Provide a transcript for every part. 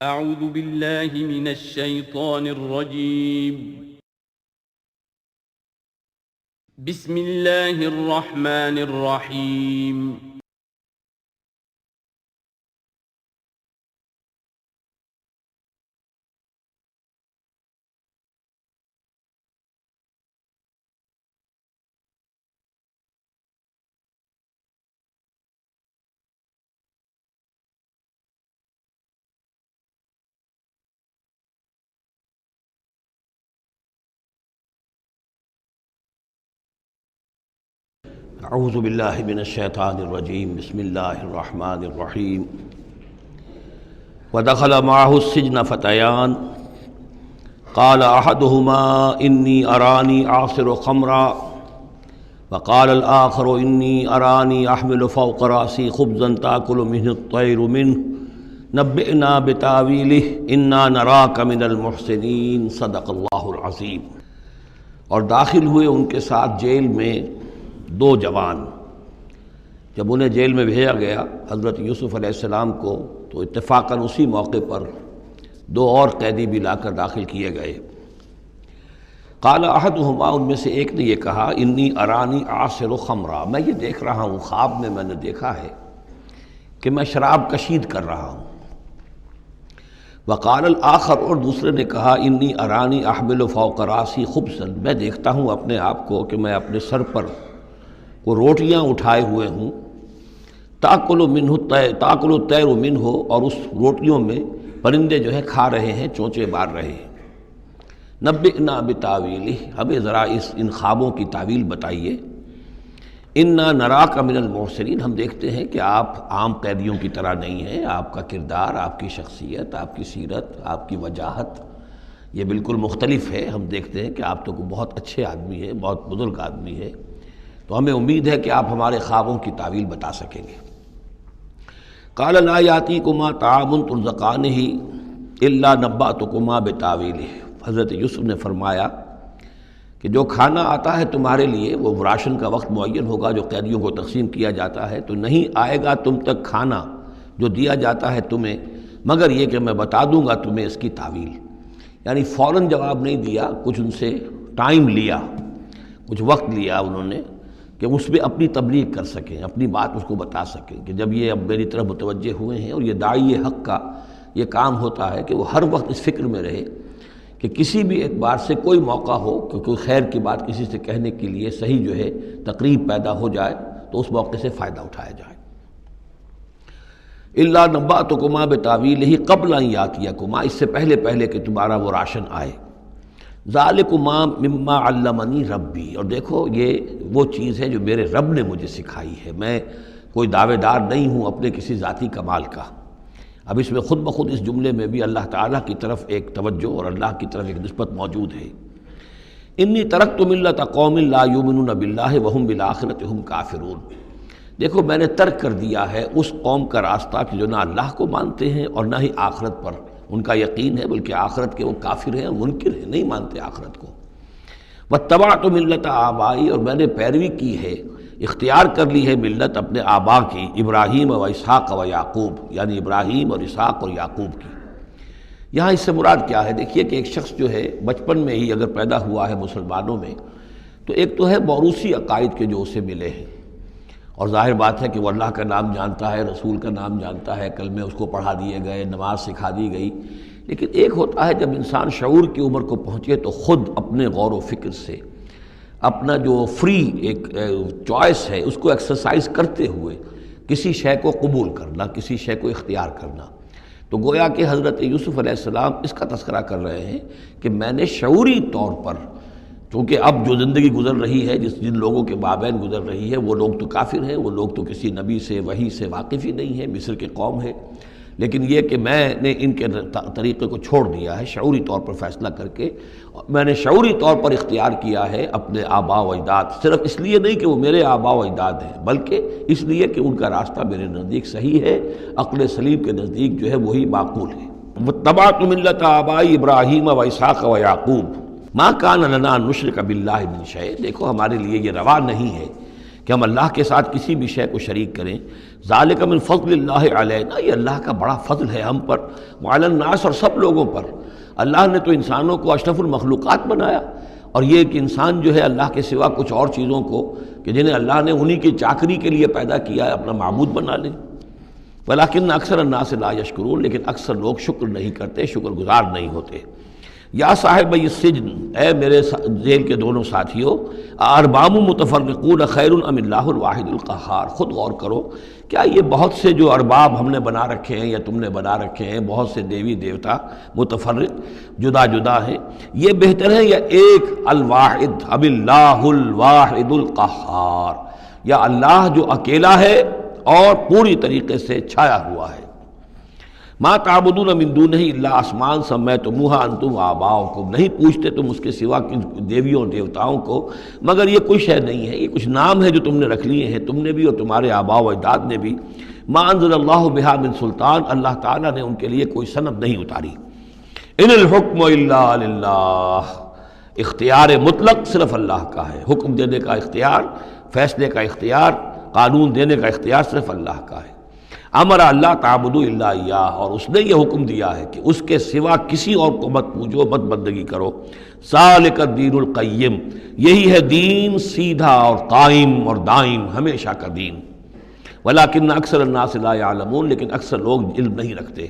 اعوذ باللہ من الشیطان الرجیم بسم اللہ الرحمن الرحیم اعوذ باللہ من الشیطان الرجیم بسم اللہ الرحمن الرحیم ودخل معه السجن فتیان قال احدهما انی ارانی اعصر خمرا وقال الآخر انی ارانی احمل فوق رأسی خبزا تأکل منه الطیر منه نبئنا بتاویلہ انا نراک من المحسنین صدق اللہ العظیم۔ اور داخل ہوئے ان کے ساتھ جیل میں دو جوان۔ جب انہیں جیل میں بھیجا گیا حضرت یوسف علیہ السلام کو، تو اتفاقاً اسی موقع پر دو اور قیدی بھی لا کر داخل کیے گئے۔ قال احدہما، ان میں سے ایک نے یہ کہا، انی ارانی اعصر خمرا، میں یہ دیکھ رہا ہوں، خواب میں نے دیکھا ہے کہ میں شراب کشید کر رہا ہوں۔ وقال الآخر، اور دوسرے نے کہا، انی ارانی احمل فوق راسی خبزا، میں دیکھتا ہوں اپنے آپ کو کہ میں اپنے سر پر وہ روٹیاں اٹھائے ہوئے ہوں، تاکل الطیر منہ، اور اس روٹیوں میں پرندے جو ہیں کھا رہے ہیں، چونچے مار رہے ہیں۔ نبئنا بتاویلہ، ہمیں ذرا ان خوابوں کی تعویل بتائیے۔ انا نراک من المحسنین، ہم دیکھتے ہیں کہ آپ عام قیدیوں کی طرح نہیں ہیں، آپ کا کردار، آپ کی شخصیت، آپ کی سیرت، آپ کی وجاہت یہ بالکل مختلف ہے۔ ہم دیکھتے ہیں کہ آپ تو بہت اچھے آدمی ہیں، بہت بزرگ آدمی ہے، تو ہمیں امید ہے کہ آپ ہمارے خوابوں کی تعویل بتا سکیں گے۔ قال لا یاتیکما طعام ترزقانہ الا نبأتکما بتاویلہ، حضرت یوسف نے فرمایا کہ جو کھانا آتا ہے تمہارے لیے، وہ راشن کا وقت معین ہوگا جو قیدیوں کو تقسیم کیا جاتا ہے، تو نہیں آئے گا تم تک کھانا جو دیا جاتا ہے تمہیں، مگر یہ کہ میں بتا دوں گا تمہیں اس کی تعویل۔ یعنی فوراً جواب نہیں دیا، کچھ ان سے ٹائم لیا، کچھ وقت لیا انہوں نے کہ اس پہ اپنی تبلیغ کر سکیں، اپنی بات اس کو بتا سکیں کہ جب یہ اب میری طرف متوجہ ہوئے ہیں۔ اور یہ داعی حق کا یہ کام ہوتا ہے کہ وہ ہر وقت اس فکر میں رہے کہ کسی بھی اعتبار سے کوئی موقع ہو کہ کوئی خیر کی بات کسی سے کہنے کے لیے صحیح جو ہے تقریب پیدا ہو جائے تو اس موقع سے فائدہ اٹھایا جائے۔ الا نبأتکما بتاویلہ قبل ان یاتیکما، اس سے پہلے کہ تمہارا وہ راشن آئے۔ ذالکما مما علمنی ربی، اور دیکھو یہ وہ چیز ہے جو میرے رب نے مجھے سکھائی ہے، میں کوئی دعوے دار نہیں ہوں اپنے کسی ذاتی کمال کا۔ اب اس میں خود بخود اس جملے میں بھی اللہ تعالیٰ کی طرف ایک توجہ اور اللہ کی طرف ایک نسبت موجود ہے۔ انی ترکت ملت قوم لا یؤمنون باللہ وہم بالآخرۃ ہم کافرون، دیکھو میں نے ترک کر دیا ہے اس قوم کا راستہ کہ جو نہ اللہ کو مانتے ہیں اور نہ ہی آخرت پر ان کا یقین ہے، بلکہ آخرت کے وہ کافر ہیں، منکر ہیں، نہیں مانتے آخرت کو۔ واتبعت ملت آبائی، اور میں نے پیروی کی ہے، اختیار کر لی ہے ملت اپنے آبا کی، ابراہیم و اسحاق و یعقوب، یعنی ابراہیم اور اسحاق اور یعقوب کی۔ یہاں اس سے مراد کیا ہے؟ دیکھیے کہ ایک شخص جو ہے بچپن میں ہی اگر پیدا ہوا ہے مسلمانوں میں، تو ایک تو ہے موروثی عقائد کے جو اسے ملے ہیں، اور ظاہر بات ہے کہ وہ اللہ کا نام جانتا ہے، رسول کا نام جانتا ہے، کلمے اس کو پڑھا دیے گئے، نماز سکھا دی گئی۔ لیکن ایک ہوتا ہے جب انسان شعور کی عمر کو پہنچے تو خود اپنے غور و فکر سے اپنا جو فری ایک چوائس ہے اس کو ایکسرسائز کرتے ہوئے کسی شے کو قبول کرنا، کسی شے کو اختیار کرنا۔ تو گویا کہ حضرت یوسف علیہ السلام اس کا تذکرہ کر رہے ہیں کہ میں نے شعوری طور پر، چونکہ اب جو زندگی گزر رہی ہے، جن لوگوں کے مابین گزر رہی ہے، وہ لوگ تو کافر ہیں، وہ لوگ تو کسی نبی سے وحی سے واقف ہی نہیں ہیں، مصر کے قوم ہے، لیکن یہ کہ میں نے ان کے طریقے کو چھوڑ دیا ہے شعوری طور پر فیصلہ کر کے، میں نے شعوری طور پر اختیار کیا ہے اپنے آبا و اجداد، صرف اس لیے نہیں کہ وہ میرے آبا و اجداد ہیں، بلکہ اس لیے کہ ان کا راستہ میرے نزدیک صحیح ہے، عقل سلیم کے نزدیک جو ہے وہی معقول ہے۔ واتبعت ملت آبائی ابراہیم و اسحاق و یعقوب ما کان لنا ان نشرک باللہ من شیء، دیکھو ہمارے لیے یہ روا نہیں ہے کہ ہم اللہ کے ساتھ کسی بھی شے کو شریک کریں. ذالک من فضل اللہ علینا، یہ اللہ کا بڑا فضل ہے ہم پر، وعلی الناس، اور سب لوگوں پر. اللہ نے تو انسانوں کو اشرف المخلوقات بنایا، اور یہ کہ انسان جو ہے اللہ کے سوا کچھ اور چیزوں کو کہ جنہیں اللہ نے انہی کی چاکری کے لیے پیدا کیا ہے اپنا معبود بنا لے. ولیکن اکثر الناس لا یشکرون، لیکن اکثر لوگ شکر نہیں کرتے، شکر گزار نہیں ہوتے. یا صاحب السجن، اے میرے جیل کے دونوں ساتھیوں، ارباب متفرقون خیر ام اللہ الواحد القہار. خود غور کرو، کیا یہ بہت سے جو ارباب ہم نے بنا رکھے ہیں یا تم نے بنا رکھے ہیں، بہت سے دیوی دیوتا متفرق جدا جدا ہیں، یہ بہتر ہے یا ایک الواحد اب اللہ الواحد القہار، یا اللہ جو اکیلا ہے اور پوری طریقے سے چھایا ہوا ہے. ما تعبدون من دونہ الا اسماء سمیتموہا انتم وآباؤکم، نہیں پوچھتے تم اس کے سوا دیویوں دیوتاؤں کو مگر یہ کوئی شے نہیں ہے، یہ کچھ نام ہے جو تم نے رکھ لیے ہیں، تم نے بھی اور تمہارے آباء و اجداد نے بھی. ما انزل اللہ بہا من سلطان، اللہ تعالیٰ نے ان کے لیے کوئی سند نہیں اتاری. ان الحکم الا للہ، اختیار مطلق صرف اللہ کا ہے. حکم دینے کا اختیار، فیصلے کا اختیار، قانون دینے کا اختیار صرف اللہ کا ہے. امر اللہ تعبدوا الا ایاہ، اور اس نے یہ حکم دیا ہے کہ اس کے سوا کسی اور کو مت پوجو، مت بندگی کرو. ذالک الدین القیم، یہی ہے دین سیدھا اور قائم اور دائم، ہمیشہ کا دین. ولیکن اکثر الناس لا یعلمون، لیکن اکثر لوگ علم نہیں رکھتے.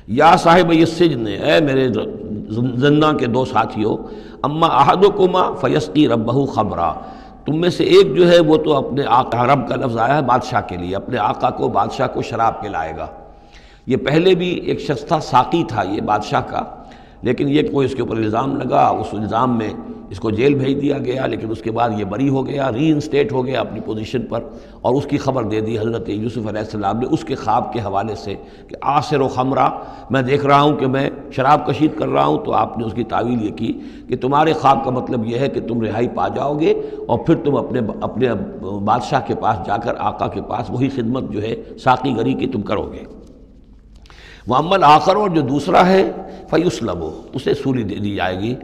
یا صاحب السجن، اے میرے زنداں کے دو ساتھیوں، اما احدکما فیسقی ربہ خمرا، تم میں سے ایک جو ہے وہ تو اپنے آقا، رب کا لفظ آیا ہے بادشاہ کے لیے، اپنے آقا کو، بادشاہ کو شراب پلائے گا. یہ پہلے بھی ایک شخص تھا، ساقی تھا یہ بادشاہ کا، لیکن یہ کوئی اس کے اوپر الزام لگا، اس الزام میں اس کو جیل بھیج دیا گیا، لیکن اس کے بعد یہ بری ہو گیا، ری انسٹیٹ ہو گیا اپنی پوزیشن پر، اور اس کی خبر دے دی حضرت یوسف علیہ السلام نے اس کے خواب کے حوالے سے کہ آصر و خمرہ، میں دیکھ رہا ہوں کہ میں شراب کشید کر رہا ہوں. تو آپ نے اس کی تعویل یہ کی کہ تمہارے خواب کا مطلب یہ ہے کہ تم رہائی پا جاؤ گے، اور پھر تم اپنے بادشاہ کے پاس جا کر، آقا کے پاس وہی خدمت جو ہے ساقی گری کی تم کرو گے. وَأَمَّا الْآخَرُ، اور جو دوسرا ہے، فَيُسْلَبُ، اسے سولی دے دی جائے گی.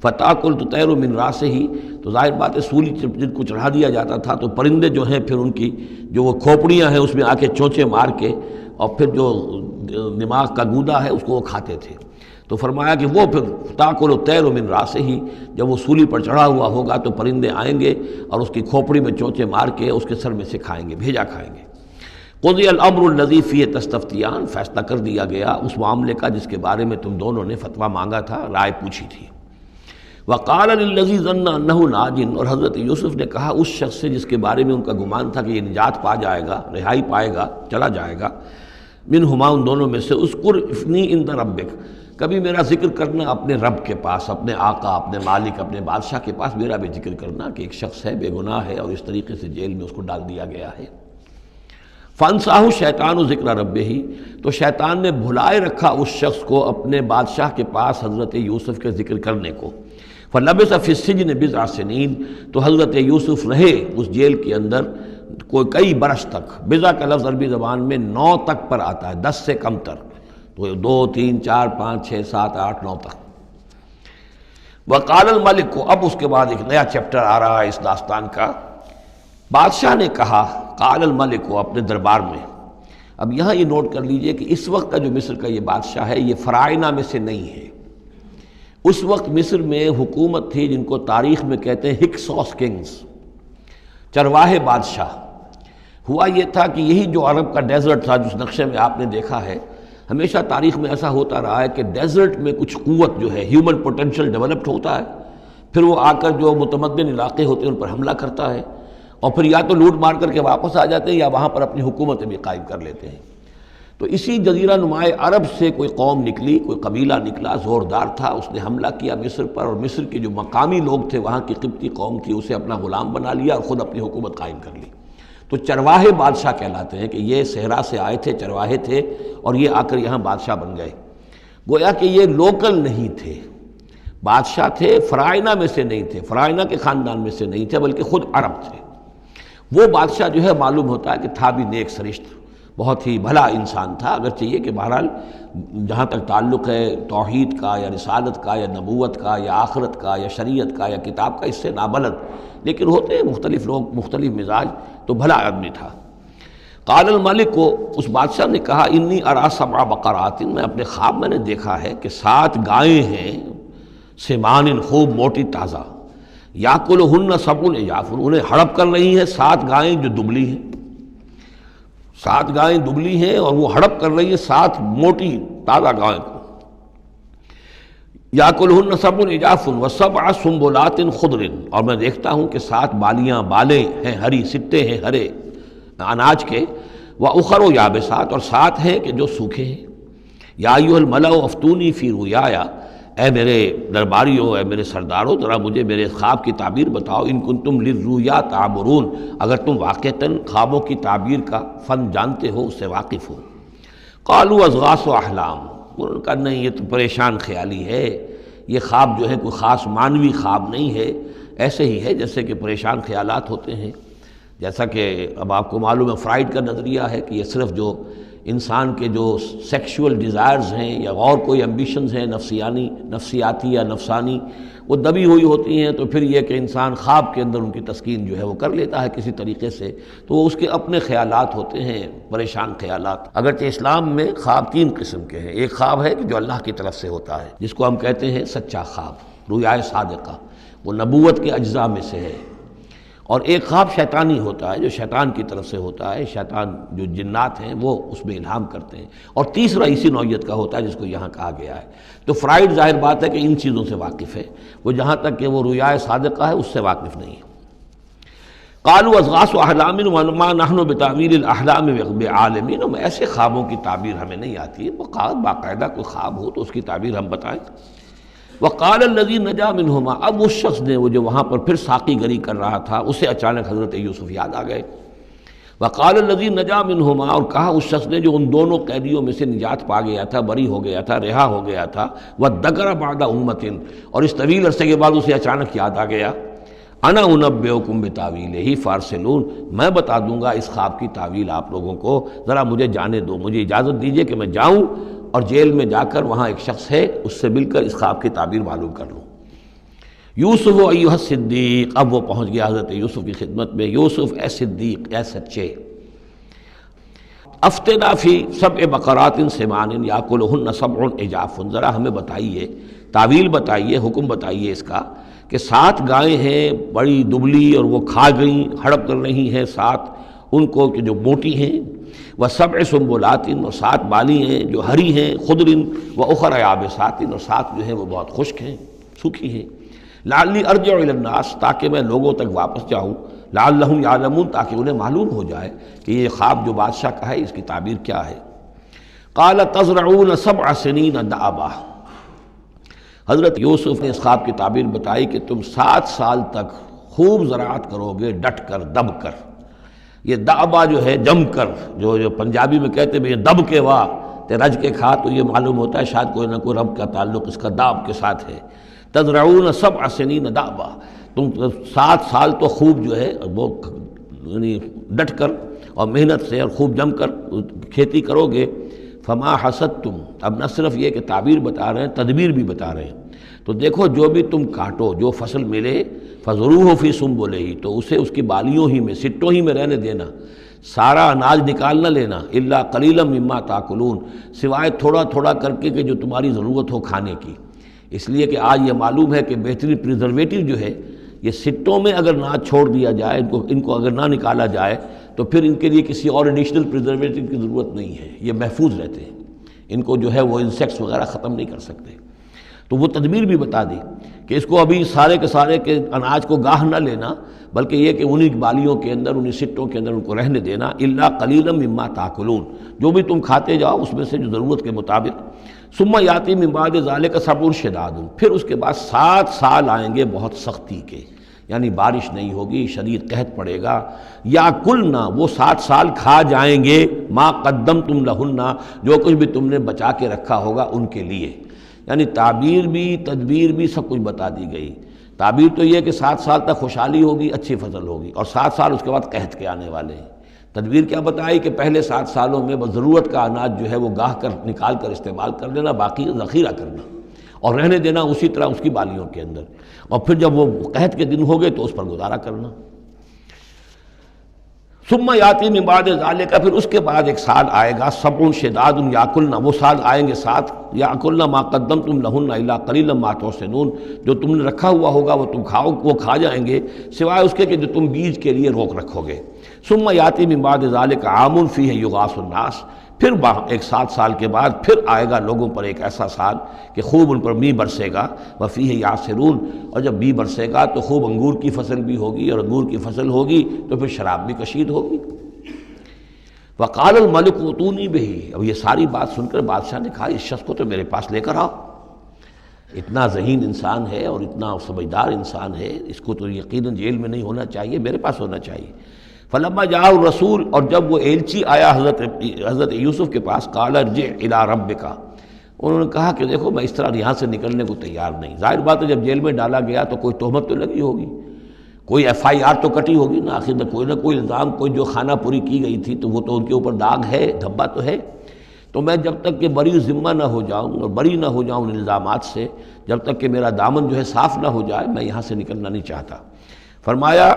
فَتَأْكُلُ الطَّيْرُ مِنْ رَأْسِهِ، تو ظاہر بات ہے سولی جن کو چڑھا دیا جاتا تھا تو پرندے جو ہیں پھر ان کی جو وہ کھوپڑیاں ہیں اس میں آ کے چونچے مار کے، اور پھر جو دماغ کا گودا ہے اس کو وہ کھاتے تھے. تو فرمایا کہ وہ پھر تاکل الطیر من راسه، جب وہ سولی پر چڑھا ہوا ہوگا تو پرندے آئیں گے اور اس کی کھوپڑی میں چونچے مار کے اس کے سر میں سے کھائیں گے، بھیجا کھائیں گے. قضی الامر الذی فیہ تستفتیان، فیصلہ کر دیا گیا اس معاملے کا جس کے بارے میں تم دونوں نے فتویٰ مانگا تھا، رائے پوچھی تھی. وقال للذی ظن انہ ناج، اور حضرت یوسف نے کہا اس شخص سے جس کے بارے میں ان کا گمان تھا کہ یہ نجات پا جائے گا، رہائی پائے گا، چلا جائے گا، منہما، ان دونوں میں سے، اذکر افنی عند ربک، کبھی میرا ذکر کرنا اپنے رب کے پاس، اپنے آقا، اپنے مالک، اپنے بادشاہ کے پاس میرا بھی ذکر کرنا کہ ایک شخص ہے، بے گناہ ہے، اور اس طریقے سے جیل میں اس کو ڈال دیا گیا ہے. فانساہ شیطان ذکر ربہ، تو شیطان نے بھلائے رکھا اس شخص کو اپنے بادشاہ کے پاس حضرت یوسف کے ذکر کرنے کو. فلبث فی السجن بضع سنین، تو حضرت یوسف رہے اس جیل کے اندر کئی برس تک. بضع کا لفظ عربی زبان میں 9 تک پر آتا ہے، 10 سے کم تر، تو 2 3 4 5 6 7 8 9 تک. وقال الملک کو، اب اس کے بعد ایک نیا چیپٹر آ رہا ہے اس داستان کا. بادشاہ نے کہا، قال الملک کو، اپنے دربار میں. اب یہاں یہ نوٹ کر لیجئے کہ اس وقت کا جو مصر کا یہ بادشاہ ہے یہ فرائض میں سے نہیں ہے. اس وقت مصر میں حکومت تھی جن کو تاریخ میں کہتے ہیں ہکسوس کنگز، چرواہے بادشاہ. ہوا یہ تھا کہ یہی جو عرب کا ڈیزرٹ تھا جس نقشے میں آپ نے دیکھا ہے، ہمیشہ تاریخ میں ایسا ہوتا رہا ہے کہ ڈیزرٹ میں کچھ قوت جو ہے، ہیومن پوٹینشل ڈیولپڈ ہوتا ہے، پھر وہ آ کر جو متمدن علاقے ہوتے ہیں ان پر حملہ کرتا ہے، اور پھر یا تو لوٹ مار کر کے واپس آ جاتے ہیں یا وہاں پر اپنی حکومتیں بھی قائم کر لیتے ہیں. تو اسی جزیرہ نمائے عرب سے کوئی قوم نکلی، کوئی قبیلہ نکلا، زوردار تھا، اس نے حملہ کیا مصر پر، اور مصر کے جو مقامی لوگ تھے، وہاں کی قبطی قوم تھی، اسے اپنا غلام بنا لیا اور خود اپنی حکومت قائم کر لی. تو چرواہے بادشاہ کہلاتے ہیں کہ یہ صحرا سے آئے تھے، چرواہے تھے، اور یہ آ کر یہاں بادشاہ بن گئے. گویا کہ یہ لوکل نہیں تھے، بادشاہ تھے، فرائنہ میں سے نہیں تھے، فرائنہ کے خاندان میں سے نہیں تھے، بلکہ خود عرب تھے. وہ بادشاہ جو ہے معلوم ہوتا ہے کہ تھا بھی نیک سرشت، بہت ہی بھلا انسان تھا، اگرچہ یہ کہ بہرحال جہاں تک تعلق ہے توحید کا یا رسالت کا یا نبوت کا یا آخرت کا یا شریعت کا یا کتاب کا، اس سے نابلد، لیکن ہوتے ہیں مختلف لوگ مختلف مزاج، تو بھلا آدمی تھا۔ قال الملک کو، اس بادشاہ نے کہا انی ارا سبع بقرات، میں اپنے خواب میں نے دیکھا ہے کہ 7 گائیں ہیں، سمان خوب موٹی تازہ، یاکلہن سبع عجاف، انہیں ہڑپ کر رہی ہیں 7 گائیں جو دبلی ہیں، 7 گائیں دبلی ہیں اور وہ ہڑپ کر رہی ہیں 7 موٹی تازہ گائیں کو۔ یاکلہن سبع عجاف وسبع سنبلات خضر، اور میں دیکھتا ہوں کہ 7 بالیاں بالیں ہیں ہری، سٹے ہیں ہرے اناج کے، وَأُخَرُ یابسات، اور 7 ہیں کہ جو سوکھے ہیں۔ یا ایھا الملأ افتونی فی رؤیایا، اے میرے درباریوں، اے میرے سرداروں، ذرا مجھے میرے خواب کی تعبیر بتاؤ، ان کنتم للرؤیا تعبرون، اگر تم واقعتاً خوابوں کی تعبیر کا فن جانتے ہو، اس سے واقف ہو۔ قالوا اضغاث احلام، انہوں نے کہا نہیں یہ تو پریشان خیالی ہے، یہ خواب جو ہے کوئی خاص معنوی خواب نہیں ہے، ایسے ہی ہے جیسے کہ پریشان خیالات ہوتے ہیں۔ جیسا کہ اب آپ کو معلوم ہے فرائڈ کا نظریہ ہے کہ یہ صرف جو انسان کے جو سیکشول ڈیزائرز ہیں یا اور کوئی ایمبیشنز ہیں نفسیاتی یا نفسانی، وہ دبی ہوئی ہوتی ہیں، تو پھر یہ کہ انسان خواب کے اندر ان کی تسکین جو ہے وہ کر لیتا ہے کسی طریقے سے، تو وہ اس کے اپنے خیالات ہوتے ہیں، پریشان خیالات۔ اگرچہ اسلام میں خواب 3 قسم کے ہیں، ایک خواب ہے کہ جو اللہ کی طرف سے ہوتا ہے، جس کو ہم کہتے ہیں سچا خواب، رؤیا صادقہ، وہ نبوت کے اجزاء میں سے ہے، اور ایک خواب شیطانی ہوتا ہے جو شیطان کی طرف سے ہوتا ہے، شیطان جو جنات ہیں وہ اس میں الہام کرتے ہیں، اور تیسرا اسی نوعیت کا ہوتا ہے جس کو یہاں کہا گیا ہے۔ تو فرائڈ ظاہر بات ہے کہ ان چیزوں سے واقف ہے، وہ جہاں تک کہ وہ رؤیا صادقہ ہے اس سے واقف نہیں ہے۔ قالوا اضغاث احلام وما نحن بتاویل الاحلام بعالمین، ہم ایسے خوابوں کی تعبیر ہمیں نہیں آتی ہے، باقاعدہ کوئی خواب ہو تو اس کی تعبیر ہم بتائیں۔ وقال الذی نجا منہما، اب اس شخص نے، وہ جو وہاں پر پھر ساقی گری کر رہا تھا، اسے اچانک حضرت یوسف یاد آ گئے۔ وقال الذی نجا منہما، اور کہا اس شخص نے جو ان دونوں قیدیوں میں سے نجات پا گیا تھا، بری ہو گیا تھا، رہا ہو گیا تھا، وذکر بعد امۃ، اور اس طویل عرصے کے بعد اسے اچانک یاد آ گیا، انا انبئکم بتاویلہ فارسلون، میں بتا دوں گا اس خواب کی تعویل آپ لوگوں کو، ذرا مجھے جانے دو، مجھے اجازت دیجیے کہ میں جاؤں اور جیل میں جا کر وہاں ایک شخص ہے اس سے مل کر اس خواب کی تعبیر معلوم کر لوں۔ یوسف ایھا الصدیق، اب وہ پہنچ گیا حضرت یوسف کی خدمت میں، یوسف اے صدیق، اے سچے، افتنا فی سبع بقرات سمان یاکلہن سبع عجاف، ذرا ہمیں بتائیے، تعویل بتائیے، حکم بتائیے اس کا کہ 7 گائیں ہیں بڑی دبلی اور وہ کھا گئیں، ہڑپ کر رہی ہیں 7 ان کو کہ جو موٹی ہیں، وسبع سنبلات، اور 7 بالی ہیں جو ہری ہیں، خضر واخر یابسات، اور 7 جو ہیں وہ بہت خشک ہیں، سوکھی ہیں، لعلی ارجع الی الناس، تاکہ میں لوگوں تک واپس جاؤں، لعلہم یعلمون، تاکہ انہیں معلوم ہو جائے کہ یہ خواب جو بادشاہ کا ہے اس کی تعبیر کیا ہے۔ قال تزرعون 7 سنین دأبا، حضرت یوسف نے اس خواب کی تعبیر بتائی کہ تم 7 سال تک خوب زراعت کرو گے، ڈٹ کر، دب کر۔ یہ دأبا جو ہے جم کر، جو پنجابی میں کہتے ہیں یہ دب کے واہ تے رج کے کھا، تو یہ معلوم ہوتا ہے شاید کوئی نہ کوئی رب کا تعلق اس کا داب کے ساتھ ہے۔ تزرعون 7 سنین دأبا، تم 7 سال تو خوب جو ہے وہ یعنی ڈٹ کر اور محنت سے اور خوب جم کر کھیتی کرو گے۔ فما حصدتم، اب نہ صرف یہ کہ تعبیر بتا رہے ہیں، تدبیر بھی بتا رہے ہیں، تو دیکھو جو بھی تم کاٹو، جو فصل ملے، فضروہ فی سنبلہ، تو اسے اس کی بالیوں ہی میں، سٹوں ہی میں رہنے دینا، سارا اناج نکال نہ لینا، الا قلیلا مما تاکلون، سوائے تھوڑا تھوڑا کر کے کہ جو تمہاری ضرورت ہو کھانے کی، اس لیے کہ آج یہ معلوم ہے کہ بہترین پریزرویٹو جو ہے یہ سٹوں میں اگر نہ چھوڑ دیا جائے، ان کو اگر نہ نکالا جائے تو پھر ان کے لیے کسی اور ایڈیشنل پریزرویٹو کی ضرورت نہیں ہے، یہ محفوظ رہتے ہیں، ان کو جو ہے وہ انسیکٹس وغیرہ ختم نہیں کر سکتے۔ تو وہ تدبیر بھی بتا دی کہ اس کو ابھی سارے کے سارے کے اناج کو گاہ نہ لینا، بلکہ یہ کہ انہی بالیوں کے اندر، انہی سٹوں کے اندر ان کو رہنے دینا، الا قلیلا مما تاکلون، جو بھی تم کھاتے جاؤ اس میں سے جو ضرورت کے مطابق۔ ثم یاتی من بعد ذلک صبر شداد، پھر اس کے بعد 7 سال آئیں گے بہت سختی کے، یعنی بارش نہیں ہوگی، شدید قحط پڑے گا، یا کلنا، وہ 7 سال کھا جائیں گے، ما قدمتم لہن، جو کچھ بھی تم نے بچا کے رکھا ہوگا ان کے لیے، یعنی تعبیر بھی تدبیر بھی سب کچھ بتا دی گئی۔ تعبیر تو یہ کہ 7 سال تک خوشحالی ہوگی، اچھی فصل ہوگی، اور 7 سال اس کے بعد قحط کے آنے والے ہیں۔ تدبیر کیا بتائی کہ پہلے 7 سالوں میں بس ضرورت کا اناج جو ہے وہ گاہ کر نکال کر استعمال کر لینا، باقی ذخیرہ کرنا اور رہنے دینا اسی طرح اس کی بالیوں کے اندر، اور پھر جب وہ قحط کے دن ہو گئے تو اس پر گزارا کرنا۔ ثم یاتی من بعد ذالک، پھر اس کے بعد ایک سال آئے گا، سبع شداد یاکلن، وہ سال آئیں گے 7، یاکلن ما قدمتم لہن الا قلیلا ما تحسنون، جو تم نے رکھا ہوا ہوگا وہ تم کھاؤ، وہ کھا جائیں گے سوائے اس کے کہ جو تم بیج کے لیے روک رکھو گے۔ ثم یاتی من بعد ذالک عام فیہ یغاث الناس، پھر ایک 7 سال کے بعد پھر آئے گا لوگوں پر ایک ایسا سال کہ خوب ان پر می برسے گا، وفیہ یعصرون، اور جب می برسے گا تو خوب انگور کی فصل بھی ہوگی، اور انگور کی فصل ہوگی تو پھر شراب بھی کشید ہوگی۔ وقال الملک اوتونی بہ، اب یہ ساری بات سن کر بادشاہ نے کہا اس شخص کو تو میرے پاس لے کر آؤ، اتنا ذہین انسان ہے اور اتنا سمجھدار انسان ہے، اس کو تو یقیناً جیل میں نہیں ہونا چاہیے، میرے پاس ہونا چاہیے۔ فلما جاء الرسول، اور جب وہ ایلچی آیا حضرت یوسف کے پاس، قال ارجع الی ربک، انہوں نے کہا کہ دیکھو میں اس طرح یہاں سے نکلنے کو تیار نہیں۔ ظاہر بات ہے جب جیل میں ڈالا گیا تو کوئی تہمت تو لگی ہوگی، کوئی FIR تو کٹی ہوگی نا، آخر میں کوئی نہ کوئی الزام، کوئی جو خانہ پوری کی گئی تھی تو وہ تو ان کے اوپر داغ ہے، دھبا تو ہے۔ تو میں جب تک کہ بری ذمہ نہ ہو جاؤں اور بری نہ ہو جاؤں ان الزامات سے، جب تک کہ میرا دامن جو ہے صاف نہ ہو جائے، میں یہاں سے نکلنا نہیں چاہتا۔ فرمایا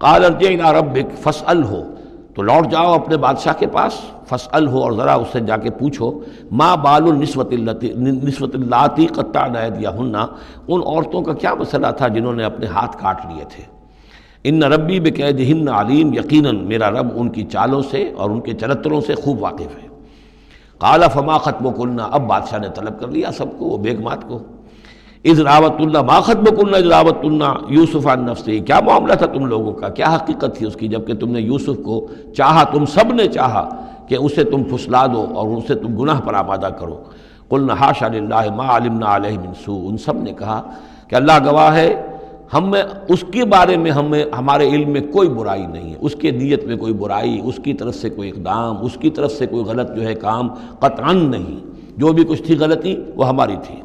قال ارجع الی ربک فاسألہ، تو لوٹ جاؤ اپنے بادشاہ کے پاس، فاسألہ، اور ذرا اس سے جا کے پوچھو، ما بال النسوۃ اللاتی قطعن ایدیہن، ان عورتوں کا کیا مسئلہ تھا جنہوں نے اپنے ہاتھ کاٹ لیے تھے۔ ان ربی بکیدہن علیم، یقیناً میرا رب ان کی چالوں سے اور ان کے چرتروں سے خوب واقف ہے۔ قال فما خطبکن، اب بادشاہ نے طلب کر لیا سب کو، وہ بیگمات کو، اذ راوتن، ما خطبکن اذ راوتن یوسف عن نفسہ، کیا معاملہ تھا تم لوگوں کا، کیا حقیقت تھی اس کی جب کہ تم نے یوسف کو چاہا، تم سب نے چاہا کہ اسے تم پھسلا دو اور اسے تم گناہ پر آمادہ کرو۔ قلنا حاشا للہ ما علمنا علیہ من سوء، ان سب نے کہا کہ اللہ گواہ ہے ہمیں اس کے بارے میں ہمارے علم میں کوئی برائی نہیں ہے، اس کے نیت میں کوئی برائی، اس کی طرف سے کوئی اقدام، اس کی طرف سے کوئی غلط جو ہے کام قطعاً نہیں، جو بھی کچھ تھی غلطی وہ ہماری تھی۔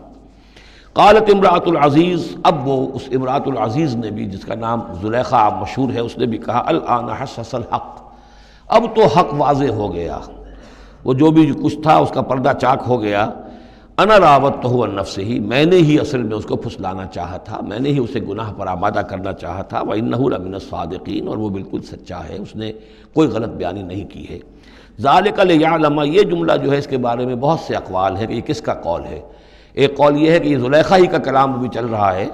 قالت امرأۃ العزیز، اب وہ اس امرأۃ العزیز نے بھی، جس کا نام زلیخا مشہور ہے، اس نے بھی کہا الآن حسس الحق، اب تو حق واضح ہو گیا، وہ جو بھی کچھ تھا اس کا پردہ چاک ہو گیا۔ انا راودتہ عن نفسہ، میں نے ہی اصل میں اس کو پھسلانا چاہا تھا، میں نے ہی اسے گناہ پر آمادہ کرنا چاہا تھا، وانہ لمن الصادقین، اور وہ بالکل سچا ہے، اس نے کوئی غلط بیانی نہیں کی ہے۔ ذالک لیعلم، یہ جملہ جو ہے اس کے بارے میں بہت سے اقوال ہیں کہ یہ کس کا قول ہے۔ ایک قول یہ ہے کہ یہ زلیخا ہی کا کلام ابھی چل رہا ہے،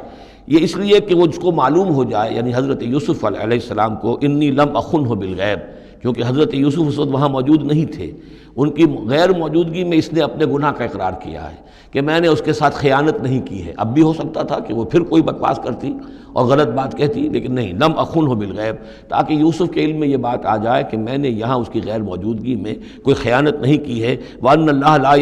یہ اس لیے کہ وہ جس کو معلوم ہو جائے، یعنی حضرت یوسف علیہ السلام کو، انی لم اخنہ بالغیب، کیونکہ حضرت یوسف اس وقت وہاں موجود نہیں تھے، ان کی غیر موجودگی میں اس نے اپنے گناہ کا اقرار کیا ہے کہ میں نے اس کے ساتھ خیانت نہیں کی ہے۔ اب بھی ہو سکتا تھا کہ وہ پھر کوئی بکواس کرتی اور غلط بات کہتی، لیکن نہیں، لم اخنہ بالغیب، تاکہ یوسف کے علم میں یہ بات آ جائے کہ میں نے یہاں اس کی غیر موجودگی میں کوئی خیانت نہیں کی ہے۔ وَأَنَّ اللَّهَ لَا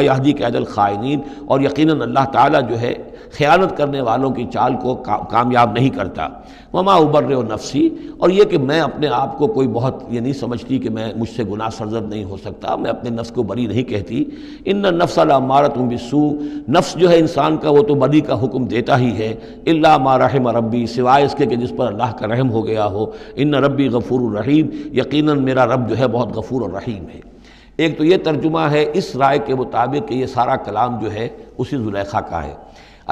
يَهْدِي كَيْدَ الْخَائِنِينَ، اور یقیناً اللہ تعالیٰ جو ہے خیانت کرنے والوں کی چال کو کامیاب نہیں کرتا۔ وَمَا أُبَرِّئُ نَفْسِي، اور یہ کہ میں اپنے آپ کو کوئی بہت یہ نہیں سمجھتی کہ میں مجھ سے گناہ سرزد نہیں ہو سکتا، میں اپنے نفس کو بری نہیں کہتی۔ إِنَّ النَّفْسَ لَأَمَّارَةٌ بِالسُّوءِ، نفس جو ہے انسان کا وہ تو بدی کا حکم دیتا ہی ہے، إِلَّا مَا رَحِمَ رَبِّي، سوائے اس کے کہ جس پر اللہ کا رحم ہو گیا ہو۔ إِنَّ رَبِّي غَفُورٌ رَحِيمٌ، یقیناً میرا رب جو ہے بہت غفور اور رحیم ہے۔ ایک تو یہ ترجمہ ہے اس رائے کے مطابق کہ یہ سارا کلام جو ہے اسی زلیخا کا ہے۔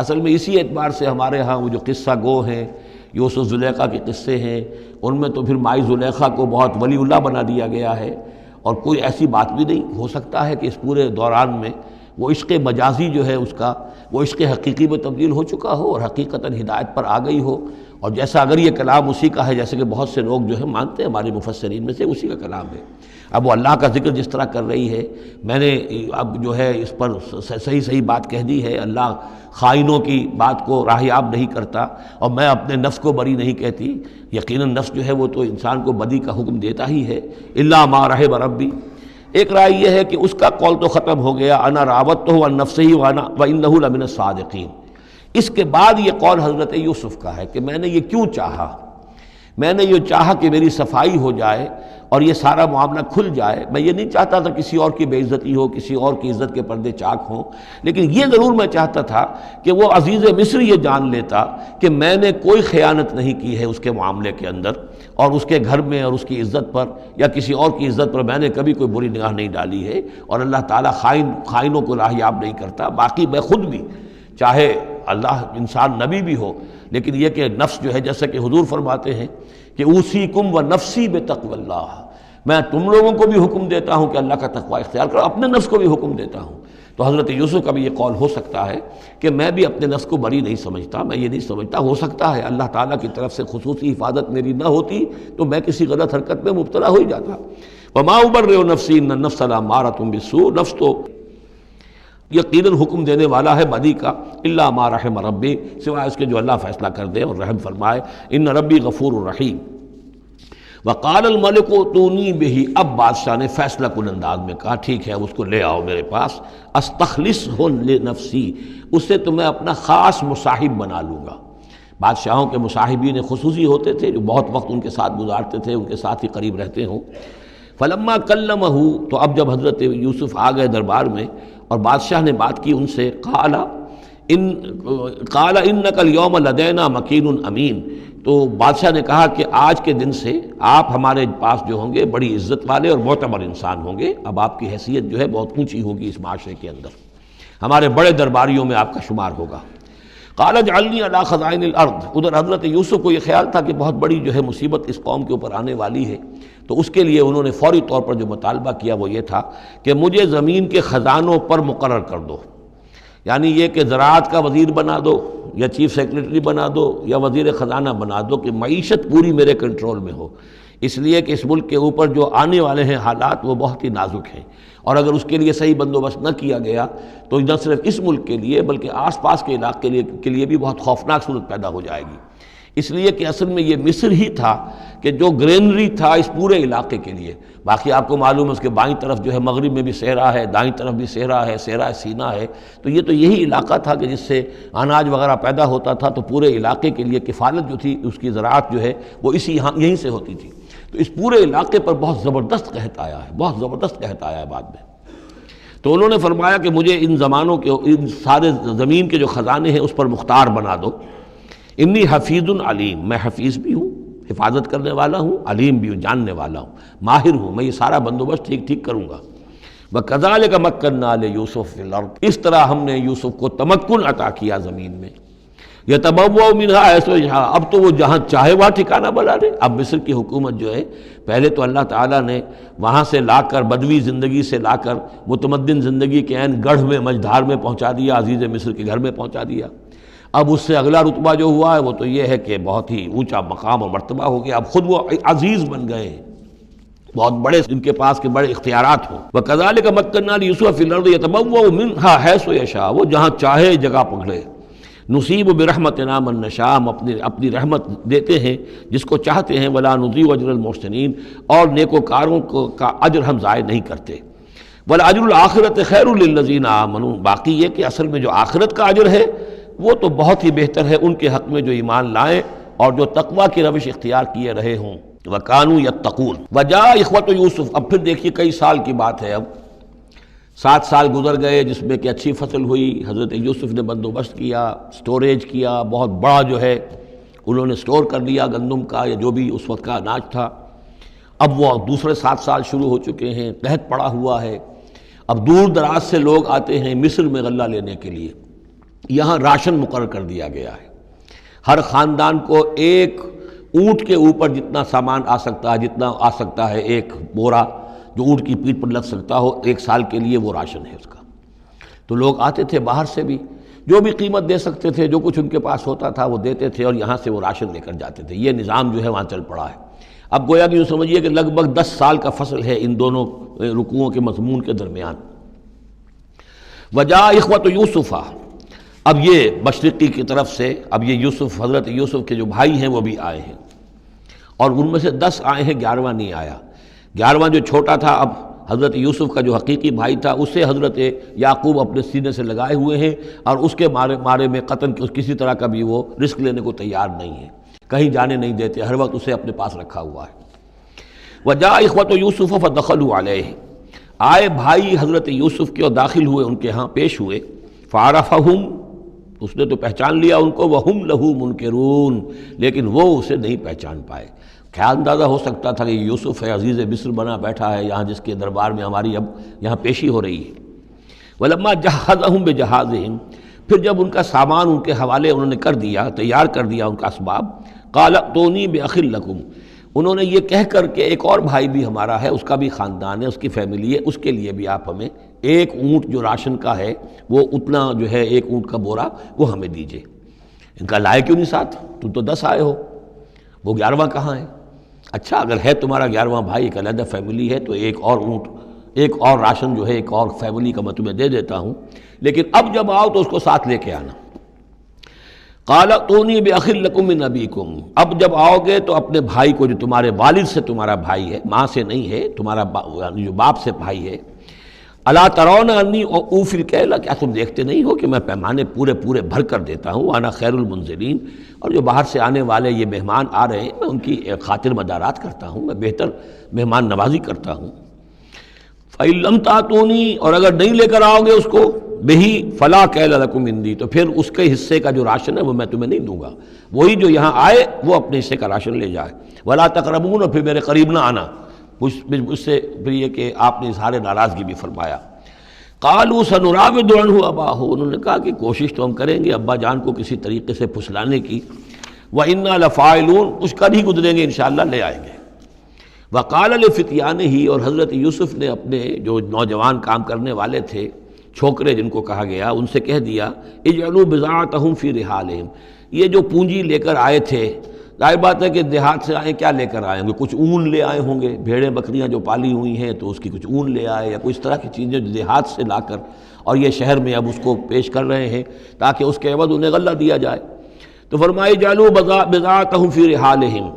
اصل میں اسی اعتبار سے ہمارے ہاں وہ جو قصہ گو ہیں، یوسف زلیخا کے قصے ہیں، ان میں تو پھر مائی زلیخا کو بہت ولی اللہ بنا دیا گیا ہے، اور کوئی ایسی بات بھی نہیں ہو سکتا ہے کہ اس پورے دوران میں وہ عشق مجازی جو ہے اس کا وہ عشق حقیقی میں تبدیل ہو چکا ہو اور حقیقتاً ہدایت پر آ گئی ہو، اور جیسا اگر یہ کلام اسی کا ہے، جیسے کہ بہت سے لوگ جو ہے مانتے ہیں ہمارے مفسرین میں سے، اسی کا کلام ہے۔ اب وہ اللہ کا ذکر جس طرح کر رہی ہے، میں نے اب جو ہے اس پر صحیح بات کہہ دی ہے، اللہ خائنوں کی بات کو راہیاب نہیں کرتا، اور میں اپنے نفس کو بری نہیں کہتی، یقیناً نفس جو ہے وہ تو انسان کو بدی کا حکم دیتا ہی ہے، الا ما رحم ربی۔ ایک رائے یہ ہے کہ اس کا قول تو ختم ہو گیا، انا راودتہ عن نفسہ وانہ لمن الصادقین۔ اس کے بعد یہ قول حضرت یوسف کا ہے کہ میں نے یہ کیوں چاہا، میں نے یہ چاہا کہ میری صفائی ہو جائے اور یہ سارا معاملہ کھل جائے. میں یہ نہیں چاہتا تھا کسی اور کی بے عزتی ہو، کسی اور کی عزت کے پردے چاک ہوں، لیکن یہ ضرور میں چاہتا تھا کہ وہ عزیز مصر یہ جان لیتا کہ میں نے کوئی خیانت نہیں کی ہے اس کے معاملے کے اندر، اور اس کے گھر میں اور اس کی عزت پر یا کسی اور کی عزت پر میں نے کبھی کوئی بری نگاہ نہیں ڈالی ہے، اور اللہ تعالیٰ خائنوں کو راہیاب نہیں کرتا. باقی میں خود بھی، چاہے اللہ انسان نبی بھی ہو، لیکن یہ کہ نفس جو ہے، جیسا کہ حضور فرماتے ہیں کہ اوصیکم و نفسی بتقوی اللہ، میں تم لوگوں کو بھی حکم دیتا ہوں کہ اللہ کا تقوی اختیار کرو، اپنے نفس کو بھی حکم دیتا ہوں. تو حضرت یوسف کا بھی یہ قول ہو سکتا ہے کہ میں بھی اپنے نفس کو بری نہیں سمجھتا، میں یہ نہیں سمجھتا، ہو سکتا ہے اللہ تعالیٰ کی طرف سے خصوصی حفاظت میری نہ ہوتی تو میں کسی غلط حرکت میں مبتلا ہو ہی جاتا. وما ابرئ نفسی ان النفس لامارۃ بالسوء، نفس تو یقیناً حکم دینے والا ہے بدی کا، الا ما رحم ربی، سوائے اس کے جو اللہ فیصلہ کر دے اور رحم فرمائے. ان ربی غفور الرحیم. وقال الملک اتونی بہ، اب بادشاہ نے فیصلہ کن انداز میں کہا ٹھیک ہے، اس کو لے آؤ میرے پاس. استخلصہ لنفسی، اسے تو میں اپنا خاص مصاحب بنا لوں گا. بادشاہوں کے مصاحبین خصوصی ہوتے تھے جو بہت وقت ان کے ساتھ گزارتے تھے، ان کے ساتھ ہی قریب رہتے ہوں. فلما کلمہ، تو اب جب حضرت یوسف آ گئے دربار میں اور بادشاہ نے بات کی ان سے، قال انک اليوم لدینا مکین امین، تو بادشاہ نے کہا کہ آج کے دن سے آپ ہمارے پاس جو ہوں گے بڑی عزت والے اور معتبر انسان ہوں گے. اب آپ کی حیثیت جو ہے بہت اونچی ہوگی اس معاشرے کے اندر، ہمارے بڑے درباریوں میں آپ کا شمار ہوگا. قال اجعلنی علی خزائن الارض، ادھر حضرت یوسف کو یہ خیال تھا کہ بہت بڑی جو ہے مصیبت اس قوم کے اوپر آنے والی ہے، تو اس کے لیے انہوں نے فوری طور پر جو مطالبہ کیا وہ یہ تھا کہ مجھے زمین کے خزانوں پر مقرر کر دو. یعنی یہ کہ زراعت کا وزیر بنا دو یا چیف سیکریٹری بنا دو یا وزیر خزانہ بنا دو، کہ معیشت پوری میرے کنٹرول میں ہو. اس لیے کہ اس ملک کے اوپر جو آنے والے ہیں حالات وہ بہت ہی نازک ہیں، اور اگر اس کے لیے صحیح بندوبست نہ کیا گیا تو نہ صرف اس ملک کے لیے بلکہ آس پاس کے علاقے کے لیے بھی بہت خوفناک صورت پیدا ہو جائے گی. اس لیے کہ اصل میں یہ مصر ہی تھا کہ جو گرینری تھا اس پورے علاقے کے لیے. باقی آپ کو معلوم ہے اس کے بائیں طرف جو ہے مغرب میں بھی صحرا ہے، دائیں طرف بھی صحرا ہے، صحرا سینا ہے، تو یہ تو یہی علاقہ تھا کہ جس سے اناج وغیرہ پیدا ہوتا تھا، تو پورے علاقے کے لیے کفالت جو تھی اس کی زراعت جو ہے وہ یہیں سے ہوتی تھی. تو اس پورے علاقے پر بہت زبردست قحط آیا ہے، بہت زبردست قحط آیا ہے بعد میں. تو انہوں نے فرمایا کہ مجھے ان زمانوں کے، ان سارے زمین کے جو خزانے ہیں اس پر مختار بنا دو. انی حفیظ علیم، میں حفیظ بھی ہوں، حفاظت کرنے والا ہوں، علیم بھی ہوں، جاننے والا ہوں، ماہر ہوں، میں یہ سارا بندوبست ٹھیک کروں گا. وَكَذَلِكَ مَكَّنَّا لِيُوسُفَ فِي الْأَرْضِ، اس طرح ہم نے یوسف کو تمکن عطا کیا زمین میں. يَتَبَوَّأُ مِنْهَا حَيْثُ يَشَاءُ، اب تو وہ جہاں چاہے وہاں ٹھکانہ بنا لے. اب مصر کی حکومت جو ہے، پہلے تو اللہ تعالیٰ نے وہاں سے لا کر بدوی زندگی سے لا کر متمدن زندگی کے عین گڑھ میں مجدھار میں پہنچا دیا، عزیز مصر کے گھر میں پہنچا دیا. اب اس سے اگلا رتبہ جو ہوا ہے وہ تو یہ ہے کہ بہت ہی اونچا مقام و مرتبہ ہو گیا. اب خود وہ عزیز بن گئے ہیں، بہت بڑے ان کے پاس کے بڑے اختیارات ہوں. وَكَذَلِكَ مَكَّنَّا لِيُوسُفَ فِي الْأَرْضِ يَتَبَوَّأُ مِنْهَا حَيْثُ يَشَاءُ، وہ جہاں چاہے جگہ پکڑے. نُصِيبُ بِرَحْمَتِنَا مَن نَّشَاءُ، ہم اپنی رحمت دیتے ہیں جس کو چاہتے ہیں. وَلَا نُضِيعُ أَجْرَ الْمُحْسِنِينَ، اور نیکوکاروں کا اجر ہم ضائع نہیں کرتے. وَالْأَجْرُ الْآخِرَةِ خَيْرٌ لِّلَّذِينَ آمَنُوا، باقی یہ کہ اصل میں جو آخرت کا اجر ہے وہ تو بہت ہی بہتر ہے ان کے حق میں جو ایمان لائیں اور جو تقویٰ کی روش اختیار کیے رہے ہوں. وَكَانُوا يَتَّقُونَ. وَجَاءَ إِخْوَةُ يُوسُف، اب پھر دیکھیے کئی سال کی بات ہے، اب 7 سال گزر گئے جس میں کہ اچھی فصل ہوئی. حضرت یوسف نے بندوبست کیا، سٹوریج کیا، بہت بڑا جو ہے انہوں نے سٹور کر لیا گندم کا یا جو بھی اس وقت کا اناج تھا. اب وہ دوسرے 7 سال شروع ہو چکے ہیں، قحط پڑا ہوا ہے. اب دور دراز سے لوگ آتے ہیں مصر میں غلہ لینے کے لیے. یہاں راشن مقرر کر دیا گیا ہے، ہر خاندان کو ایک اونٹ کے اوپر جتنا سامان آ سکتا ہے، جتنا آ سکتا ہے ایک بورا جو اونٹ کی پیٹھ پر لگ سکتا ہو، 1 سال کے لیے وہ راشن ہے اس کا. تو لوگ آتے تھے باہر سے بھی، جو بھی قیمت دے سکتے تھے، جو کچھ ان کے پاس ہوتا تھا وہ دیتے تھے اور یہاں سے وہ راشن لے کر جاتے تھے. یہ نظام جو ہے وہاں چل پڑا ہے. اب گویا کہ یوں سمجھیے کہ لگ بھگ 10 سال کا فصل ہے ان دونوں رکوعوں کے مضمون کے درمیان. وجاء اخوۃ یوسف، اب یہ مشرقی کی طرف سے اب یہ یوسف، حضرت یوسف کے جو بھائی ہیں وہ بھی آئے ہیں، اور ان میں سے 10 آئے ہیں، 11واں نہیں آیا. 11واں جو چھوٹا تھا، اب حضرت یوسف کا جو حقیقی بھائی تھا اسے حضرت یعقوب اپنے سینے سے لگائے ہوئے ہیں، اور اس کے مارے میں قتل کسی طرح کا بھی وہ رسک لینے کو تیار نہیں ہے. کہیں جانے نہیں دیتے، ہر وقت اسے اپنے پاس رکھا ہوا ہے۔ وجاء اخوۃ یوسف فدخلوا علیہ، آئے بھائی حضرت یوسف کے اور داخل ہوئے ان کے ہاں، پیش ہوئے۔ فعرفہم، اس نے تو پہچان لیا ان کو، وہم لہ منکرون، لیکن وہ اسے نہیں پہچان پائے۔ کیا اندازہ ہو سکتا تھا کہ یوسف ہے، عزیز مصر بنا بیٹھا ہے یہاں، جس کے دربار میں ہماری اب یہاں پیشی ہو رہی ہے۔ ولما جہزہم بجہازہم، پھر جب ان کا سامان ان کے حوالے انہوں نے کر دیا، تیار کر دیا ان کا اسباب، قال ائتونی بأخ لکم، انہوں نے یہ کہہ کر کہ ایک اور بھائی بھی ہمارا ہے، اس کا بھی خاندان ہے، اس کی فیملی ہے، اس کے لیے بھی آپ ہمیں ایک اونٹ جو راشن کا ہے وہ اتنا جو ہے ایک اونٹ کا بورا وہ ہمیں دیجئے۔ ان کا لائے کیوں نہیں ساتھ؟ تم تو 10 آئے ہو، وہ 11واں کہاں ہے؟ اچھا اگر ہے تمہارا 11واں بھائی، ایک علیحدہ فیملی ہے، تو ایک اور اونٹ، ایک اور راشن جو ہے ایک اور فیملی کا میں تمہیں دے دیتا ہوں، لیکن اب جب آؤ تو اس کو ساتھ لے کے آنا۔ قال ائتونی بأخ لکم من ابیکم، اب جب آؤ گے تو اپنے بھائی کو جو تمہارے والد سے تمہارا بھائی ہے، ماں سے نہیں ہے، تمہارا جو باپ سے بھائی ہے، الا ترون انی اوفی الکیل، کیا تم دیکھتے نہیں ہو کہ میں پیمانے پورے پورے بھر کر دیتا ہوں، وانا خیر المنزلین، اور جو باہر سے آنے والے یہ مہمان آ رہے ہیں میں ان کی خاطر مدارات کرتا ہوں، میں بہتر مہمان نوازی کرتا ہوں۔ فإن لم تأتونی، اور اگر نہیں لے کر آؤ گے اس کو، بہی فلا کیل لکم عندی، تو پھر اس کے حصے کا جو راشن ہے وہ میں تمہیں نہیں دوں گا، وہی جو یہاں آئے وہ اپنے حصے کا راشن لے جائے۔ ولا تقربون، اور پھر میرے قریب نہ آنا، اس سے پھر یہ کہ آپ نے اظہار ناراضگی بھی فرمایا۔ قالوا سنراود عنہ اباہ، انہوں نے کہا کہ کوشش تو ہم کریں گے ابا جان کو کسی طریقے سے پھسلانے کی، وإنا لفاعلون، کچھ کر ہی گزریں گے انشاءاللہ، لے آئیں گے۔ وقال لفتیانہ، اور حضرت یوسف نے اپنے جو نوجوان کام کرنے والے تھے، چھوکرے جن کو کہا گیا، ان سے کہہ دیا، اجعلوا بضاعتہم فی رحالہم، یہ جو پونجی لے کر آئے تھے، ظاہر بات ہے کہ دیہات سے آئے، کیا لے کر آئے ہوں گے؟ کچھ اون لے آئے ہوں گے، بھیڑیں بکریاں جو پالی ہوئی ہیں تو اس کی کچھ اون لے آئے، یا کوئی اس طرح کی چیزیں جو دیہات سے لا کر اور یہ شہر میں اب اس کو پیش کر رہے ہیں تاکہ اس کے عوض انہیں غلہ دیا جائے۔ تو فرمائی جعلوا بضاعتہم فی رحالہم،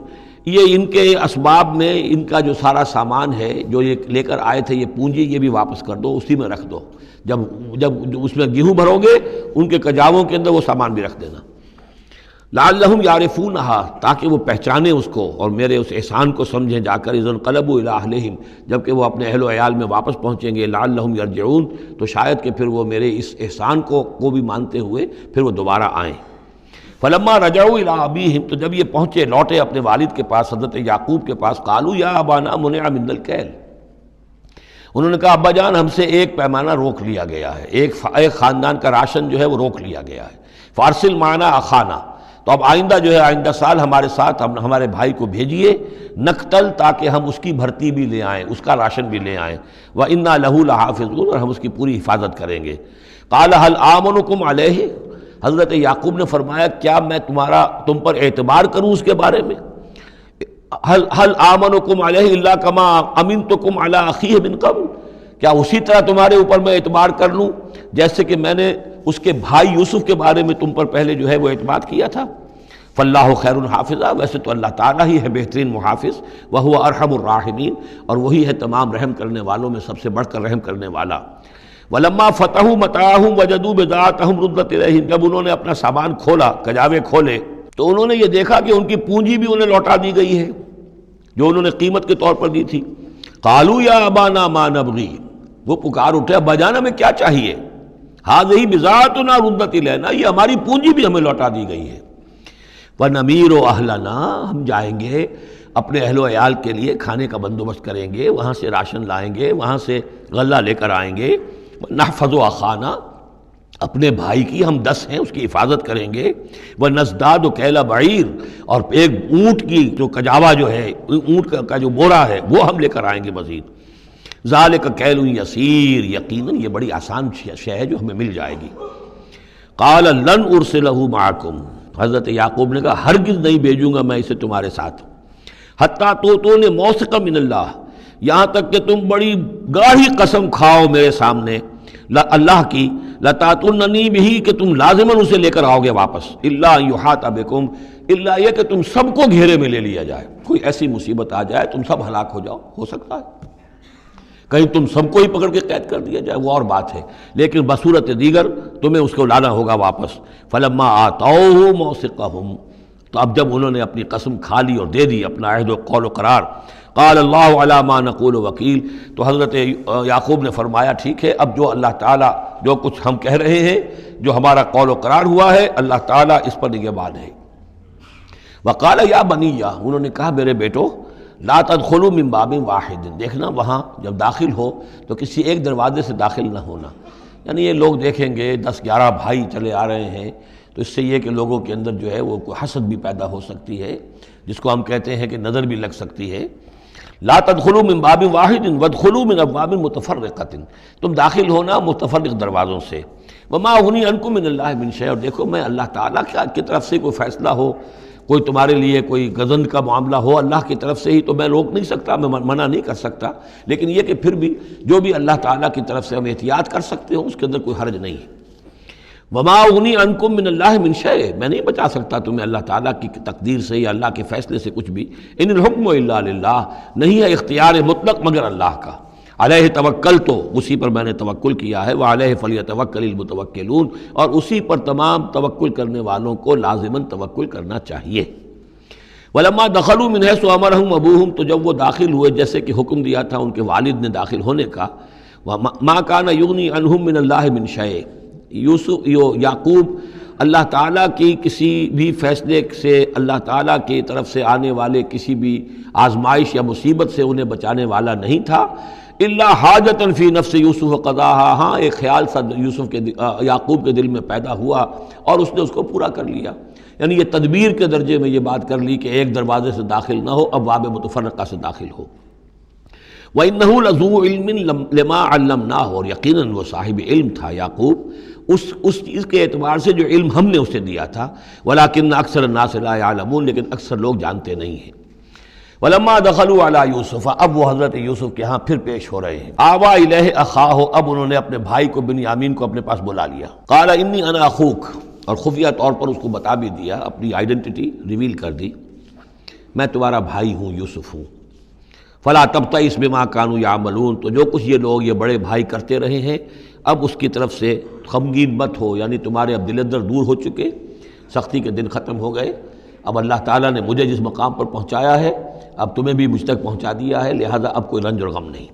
یہ ان کے اسباب میں ان کا جو سارا سامان ہے جو یہ لے کر آئے تھے، یہ پونجی، یہ بھی واپس کر دو، اسی میں رکھ دو، جب اس میں گیہوں بھرو گے ان کے کجاووں کے اندر وہ سامان بھی رکھ دینا۔ لعلہم یعرفونہا، تاکہ وہ پہچانیں اس کو اور میرے اس احسان کو سمجھیں جا کر، اذ انقلبوا الی اہلہم، جبکہ وہ اپنے اہل و عیال میں واپس پہنچیں گے، لعلہم یرجعون، تو شاید کہ پھر وہ میرے اس احسان کو بھی مانتے ہوئے پھر وہ دوبارہ آئیں۔ فلما رجعوا الی ابیہم، تو جب یہ پہنچے لوٹے اپنے والد کے پاس، حضرت یعقوب کے پاس، قالوا یا ابانا منع منا الکیل، انہوں نے کہا ابا جان ہم سے ایک پیمانہ روک لیا گیا ہے، ایک خاندان کا راشن جو ہے وہ روک لیا گیا ہے، فارسل معنا اخانا، تو اب آئندہ جو ہے آئندہ سال ہمارے ساتھ ہمارے بھائی کو بھیجیے، نقتل، تاکہ ہم اس کی بھرتی بھی لے آئیں، اس کا راشن بھی لے آئیں، وَإِنَّا لَهُ لَحَافِظُونَ، اور ہم اس کی پوری حفاظت کریں گے۔ قَالَ هَلْ آمَنُكُمْ عَلَيْهِ، حضرت یعقوب نے فرمایا کیا میں تم پر اعتبار کروں اس کے بارے میں؟ هل آمنكم علیہ الا کما امنتکم علی اخیہ من قبل، کیا اسی طرح تمہارے اوپر میں اعتبار کر لوں جیسے کہ میں نے اس کے بھائی یوسف کے بارے میں تم پر پہلے جو ہے وہ اعتماد کیا تھا؟ فاللہ خیر حافظہ، ویسے تو اللہ تعالیٰ ہی ہے بہترین محافظ، وہو ارحم الراحمین، اور وہی ہے تمام رحم کرنے والوں میں سب سے بڑھ کر رحم کرنے والا۔ ولما فتحوا متاعهم وجدوا بضاعتهم ردت الیہم، جب انہوں نے اپنا سامان کھولا، کجاوے کھولے، تو انہوں نے یہ دیکھا کہ ان کی پونجی بھی انہیں لوٹا دی گئی ہے جو انہوں نے قیمت کے طور پر دی تھی۔ قالوا یا ابانا ما نبغی، وہ پکار اٹھے ابا جان ہمیں کیا چاہیے؟ ہذہ بضاعتنا ردت الینا، یہ ہماری پونجی بھی ہمیں لوٹا دی گئی ہے۔ وَنَمِيرُ أَهْلَنَا، ہم جائیں گے اپنے اہل و عیال کے لیے کھانے کا بندوبست کریں گے، وہاں سے راشن لائیں گے، وہاں سے غلہ لے کر آئیں گے۔ نحفظ أَخَانَا، اپنے بھائی کی ہم 10 ہیں اس کی حفاظت کریں گے۔ وَنَزْدَادُ كَيْلَ بَعِيرٍ، اور ایک اونٹ کی جو کجاوا جو ہے، اونٹ کا جو بورا ہے وہ ہم لے کر آئیں گے مزید۔ ذَلِكَ كَيْلٌ يَسِيرٌ، یقیناً یہ بڑی آسان شے ہے جو ہمیں مل جائے گی۔ قَالَ لَنْ أُرْسِلَهُ مَعَكُمْ، حضرت یعقوب نے کہا ہرگز نہیں بھیجوں گا میں اسے تمہارے ساتھ، حتیٰ تو نے موثقا من اللہ، یہاں تک کہ تم بڑی گاڑی قسم کھاؤ میرے سامنے اللہ کی، لتاتوننی بہ، کہ تم لازماً اسے لے کر آؤ گے واپس، الا ان یحاط بکم، الا یہ کہ تم سب کو گھیرے میں لے لیا جائے، کوئی ایسی مصیبت آ جائے تم سب ہلاک ہو جاؤ، ہو سکتا ہے کہیں تم سب کو ہی پکڑ کے قید کر دیا جائے، وہ اور بات ہے، لیکن بصورت دیگر تمہیں اس کو لانا ہوگا واپس۔ فلما آتوہ موثقہم، تو اب جب انہوں نے اپنی قسم کھا لی اور دے دی اپنا عہد و قول و قرار، قال اللہ علی ما نقول وکیل، تو حضرت یعقوب نے فرمایا ٹھیک ہے، اب جو اللہ تعالیٰ جو کچھ ہم کہہ رہے ہیں، جو ہمارا قول و قرار ہوا ہے، اللہ تعالیٰ اس پر نگہبان ہے۔ وقال یا بنی، انہوں نے کہا میرے بیٹو، لا تدخلوا من باب واحد، دیکھنا وہاں جب داخل ہو تو کسی ایک دروازے سے داخل نہ ہونا، یعنی یہ لوگ دیکھیں گے 10-11 بھائی چلے آ رہے ہیں تو اس سے یہ کہ لوگوں کے اندر جو ہے وہ کوئی حسد بھی پیدا ہو سکتی ہے، جس کو ہم کہتے ہیں کہ نظر بھی لگ سکتی ہے۔ لا تدخلوا من باب واحد وادخلوا من ابواب متفرقۃ، تم داخل ہونا متفرق دروازوں سے۔ وما اغنی عنکم من اللہ من شیء، اور دیکھو میں اللہ تعالیٰ کی طرف سے کوئی فیصلہ ہو، کوئی تمہارے لیے کوئی غضب کا معاملہ ہو اللہ کی طرف سے ہی، تو میں روک نہیں سکتا، میں منع نہیں کر سکتا، لیکن یہ کہ پھر بھی جو بھی اللہ تعالیٰ کی طرف سے ہم احتیاط کر سکتے ہوں اس کے اندر کوئی حرج نہیں ہے۔ وما اغنی عنکم من اللہ من شیء، میں نہیں بچا سکتا تمہیں اللہ تعالیٰ کی تقدیر سے یا اللہ کے فیصلے سے کچھ بھی۔ ان الحکم الا للہ، نہیں ہے اختیار مطلق مگر اللہ کا۔ علیہ توکلت، اسی پر میں نے توکل کیا ہے، وعلیہ فلیتوکل المتوکلون، اور اسی پر تمام توکل کرنے والوں کو لازماً توکل کرنا چاہیے۔ ولما دخلوا من حیث امرهم ابوہم، تو جب وہ داخل ہوئے جیسے کہ حکم دیا تھا ان کے والد نے داخل ہونے کا، ما کان یغنی عنہم من اللہ من شیء، یعقوب اللہ تعالیٰ کی کسی بھی فیصلے سے، اللہ تعالیٰ کی طرف سے آنے والے کسی بھی آزمائش یا مصیبت سے انہیں بچانے والا نہیں تھا، الا حاجۃ فی نفس یوسف قضاها، ہاں ایک خیال سا یوسف کے یعقوب کے دل میں پیدا ہوا اور اس نے اس کو پورا کر لیا، یعنی یہ تدبیر کے درجے میں یہ بات کر لی کہ ایک دروازے سے داخل نہ ہو، ابواب متفرقہ سے داخل ہو۔ وَإِنَّهُ لَذُو عِلْمٍ لِمَا عَلَّمْنَاهُ، اور یقیناً وہ صاحب علم تھا یعقوب اس چیز کے اعتبار سے جو علم ہم نے اسے دیا تھا، وَلَٰكِنَّ أَكْثَرَ النَّاسِ لَا يَعْلَمُونَ، لیکن اکثر لوگ جانتے نہیں ہیں۔ وَلَمَّا دَخَلُوا عَلَىٰ يُوسُفَ، اب وہ حضرت یوسف کے ہاں پھر پیش ہو رہے ہیں۔ آوَىٰ إِلَيْهِ أَخَاهُ، اب انہوں نے اپنے بھائی کو بنیامین کو اپنے پاس بلا لیا۔ قَالَ إِنِّي أَنَا أَخُوكَ، اور خفیہ طور پر اس کو بتا بھی دیا، اپنی آئیڈینٹی ریویل کر دی، میں تمہارا بھائی ہوں، یوسف ہوں۔ فلا تبتئس بما كانوا يعملون، تو جو کچھ یہ لوگ یہ بڑے بھائی کرتے رہے ہیں اب اس کی طرف سے غمگین مت ہو، یعنی تمہارے اب دل اندر دور ہو چکے، سختی کے دن ختم ہو گئے، اب اللہ تعالیٰ نے مجھے جس مقام پر پہنچایا ہے اب تمہیں بھی مجھ تک پہنچا دیا ہے، لہذا اب کوئی رنج اور غم نہیں۔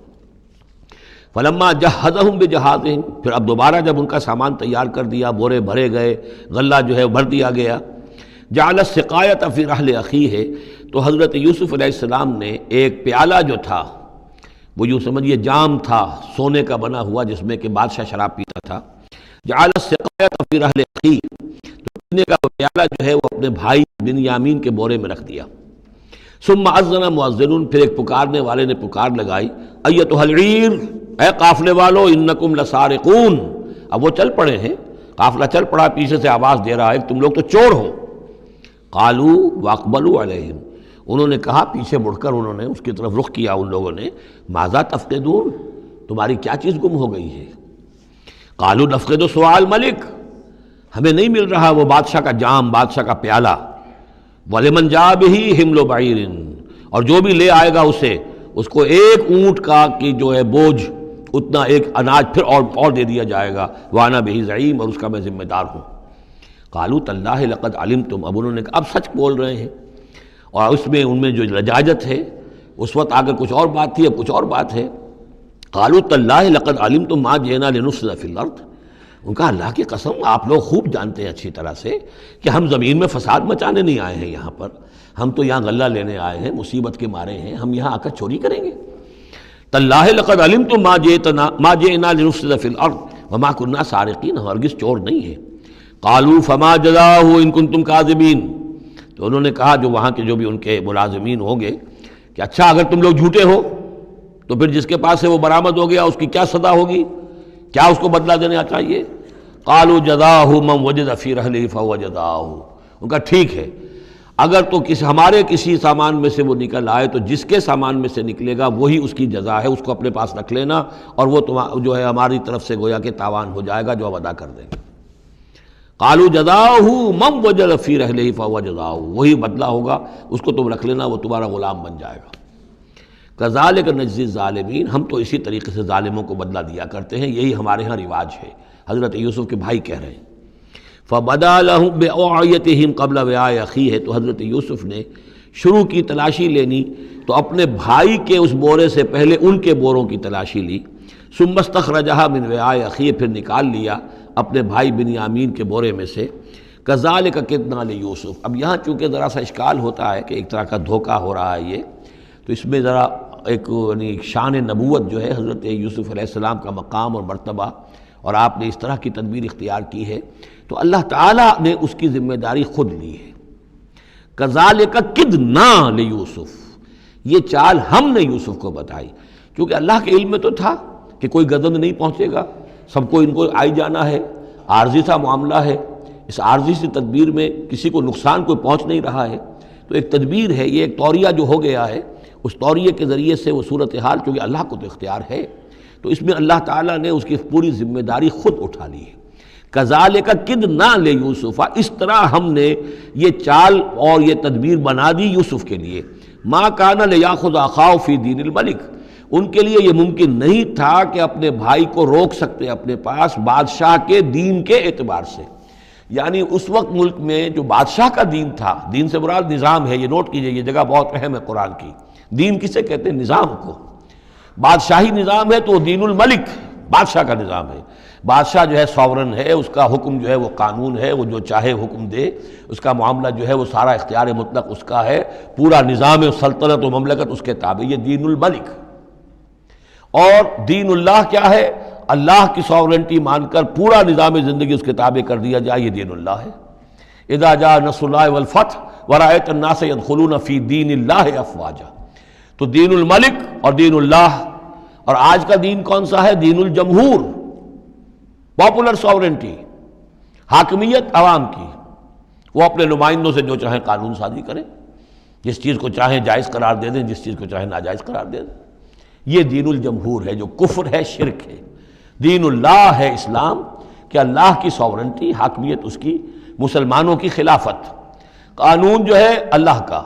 فلما جہزہم بجہازہم، پھر اب دوبارہ جب ان کا سامان تیار کر دیا، بورے بھرے گئے، غلہ جو ہے بھر دیا گیا، جعل السقایۃ فی رحل اخیہ، تو حضرت یوسف علیہ السلام نے ایک پیالہ جو تھا، وہ یوں سمجھیے جام تھا سونے کا بنا ہوا جس میں کہ بادشاہ شراب پیتا تھا، جعل السقایۃ فی رحل اخیہ، تو پینے کا وہ پیالہ جو ہے وہ اپنے بھائی بنیامین کے بورے میں رکھ دیا۔ ثم اذن مؤذن، پھر ایک پکارنے والے نے پکار لگائی، ایتھا العیر، اے قافلے والو، انکم لسارقون، اب وہ چل پڑے ہیں، قافلہ چل پڑا، پیچھے سے آواز دے رہا ہے تم لوگ تو چور ہو۔ قالوا واقبلوا علیہم، انہوں نے کہا، پیچھے مڑ کر انہوں نے اس کی طرف رخ کیا ان لوگوں نے، ماذا تفقدون، تمہاری کیا چیز گم ہو گئی ہے؟ قالوا نفقد سؤال ملک، ہمیں نہیں مل رہا وہ بادشاہ کا جام، بادشاہ کا پیالہ، وَلِمَنْ جَاءَ بِهِ حِمْلُ بَعِيرٍ، اور جو بھی لے آئے گا اسے، اس کو ایک اونٹ کا کی جو ہے بوجھ، اتنا ایک اناج پھر اور دے دیا جائے گا، وَأَنَا بِهِ زَعِيمٌ، اور اس کا میں ذمہ دار ہوں۔ قالوا تاللہ لقد علمتم، اب انہوں نے کہا اب سچ بول رہے ہیں، اور اس میں ان میں جو لجاجت ہے، اس وقت آگے کچھ اور بات تھی اب کچھ اور بات ہے۔ قالوا تاللہ لقد علمتم ما جئنا لنفسد فی الارض، ان کا اللہ کی قسم آپ لوگ خوب جانتے ہیں اچھی طرح سے کہ ہم زمین میں فساد مچانے نہیں آئے ہیں، یہاں پر ہم تو یہاں غلہ لینے آئے ہیں، مصیبت کے مارے ہیں، ہم یہاں آ کر چوری کریں گے؟ تاللہ لقد علمتم ما جئنا لنفسد فی الارض وما كنا سارقین، ہرگز چور نہیں ہے۔ قالوا فما جزاؤہ ان کنتم کاذبین، تو انہوں نے کہا جو وہاں کے جو بھی ان کے ملازمین ہوں گے کہ اچھا اگر تم لوگ جھوٹے ہو تو پھر جس کے پاس سے وہ برآمد ہو گیا اس کی کیا سزا ہوگی، کیا اس کو بدلہ دینا چاہیے؟ قالوا جزاؤہ من وجد فی رحلہ فہو جزاؤہ، ان کا ٹھیک ہے اگر تو ہمارے کسی سامان میں سے وہ نکل آئے تو جس کے سامان میں سے نکلے گا وہی اس کی جزا ہے، اس کو اپنے پاس رکھ لینا، اور وہ جو ہے ہماری طرف سے گویا کہ تاوان ہو جائے گا جو ہم ادا کر دیں گے۔ قالوا جزاؤہ من وجد فی رحلہ فہو جزاؤہ، وہی بدلہ ہوگا، اس کو تم رکھ لینا، وہ تمہارا غلام بن جائے گا۔ کذالک نجزی الظالمین، ہم تو اسی طریقے سے ظالموں کو بدلہ دیا کرتے ہیں، یہی ہمارے ہاں رواج ہے، حضرت یوسف کے بھائی کہہ رہے ہیں۔ فبدا لهم بأوعيتهم قبل وعاء أخيه، تو حضرت یوسف نے شروع کی تلاشی لینی تو اپنے بھائی کے اس بورے سے پہلے ان کے بوروں کی تلاشی لی، ثم استخرجها من وعاء أخيه، پھر نکال لیا اپنے بھائی بنیامین کے بورے میں سے۔ کذالک کدنا لیوسف، اب یہاں چونکہ ذرا سا اشکال ہوتا ہے کہ ایک طرح کا دھوکہ ہو رہا ہے یہ، تو اس میں ذرا ایک یعنی شان نبوت جو ہے حضرت یوسف علیہ السلام کا مقام اور مرتبہ، اور آپ نے اس طرح کی تدبیر اختیار کی ہے تو اللہ تعالیٰ نے اس کی ذمہ داری خود لی ہے۔ کذالک کدنا لیوسف، یہ چال ہم نے یوسف کو بتائی، کیونکہ اللہ کے علم میں تو تھا کہ کوئی گزند نہیں پہنچے گا، سب کو ان کو آئی جانا ہے، عارضی سا معاملہ ہے، اس عارضی سی تدبیر میں کسی کو نقصان کوئی پہنچ نہیں رہا ہے، تو ایک تدبیر ہے، یہ ایک طوریہ جو ہو گیا ہے، اس طوریے کے ذریعے سے وہ صورتحال، کیونکہ اللہ کو تو اختیار ہے، تو اس میں اللہ تعالیٰ نے اس کی پوری ذمہ داری خود اٹھا لی ہے۔ کذالک کدنا لیوسف، اس طرح ہم نے یہ چال اور یہ تدبیر بنا دی یوسف کے لیے۔ ما کان لیاخذ اخاہ فی دین الملک، ان کے لیے یہ ممکن نہیں تھا کہ اپنے بھائی کو روک سکتے اپنے پاس بادشاہ کے دین کے اعتبار سے، یعنی اس وقت ملک میں جو بادشاہ کا دین تھا، دین سے مراد نظام ہے، یہ نوٹ کیجئے، یہ جگہ بہت اہم ہے قرآن کی۔ دین کسے کہتے ہیں؟ نظام کو۔ بادشاہی نظام ہے تو وہ دین الملک، بادشاہ کا نظام ہے۔ بادشاہ جو ہے ساورن ہے، اس کا حکم جو ہے وہ قانون ہے، وہ جو چاہے حکم دے، اس کا معاملہ جو ہے وہ سارا اختیار مطلق اس کا ہے، پورا نظام سلطنت و مملکت اس کے تابع، یہ دین الملک۔ اور دین اللہ کیا ہے؟ اللہ کی ساورنٹی مان کر پورا نظام زندگی اس کے تابع کر دیا جائے، یہ دین اللہ ہے۔ اذا جاء نصر اللہ والفتح ورأیت الناس يدخلون فی دین اللہ افواجا، تو دین الملک اور دین اللہ۔ اور آج کا دین کون سا ہے؟ دین الجمہور، پاپولر ساورنٹی، حاکمیت عوام کی، وہ اپنے نمائندوں سے جو چاہیں قانون سازی کریں، جس چیز کو چاہیں جائز قرار دے دیں، جس چیز کو چاہیں ناجائز قرار دے دیں۔ یہ دین الجمہور ہے جو کفر ہے، شرک ہے۔ دین اللہ ہے اسلام، کہ اللہ کی ساورنٹی، حاکمیت اس کی، مسلمانوں کی خلافت، قانون جو ہے اللہ کا۔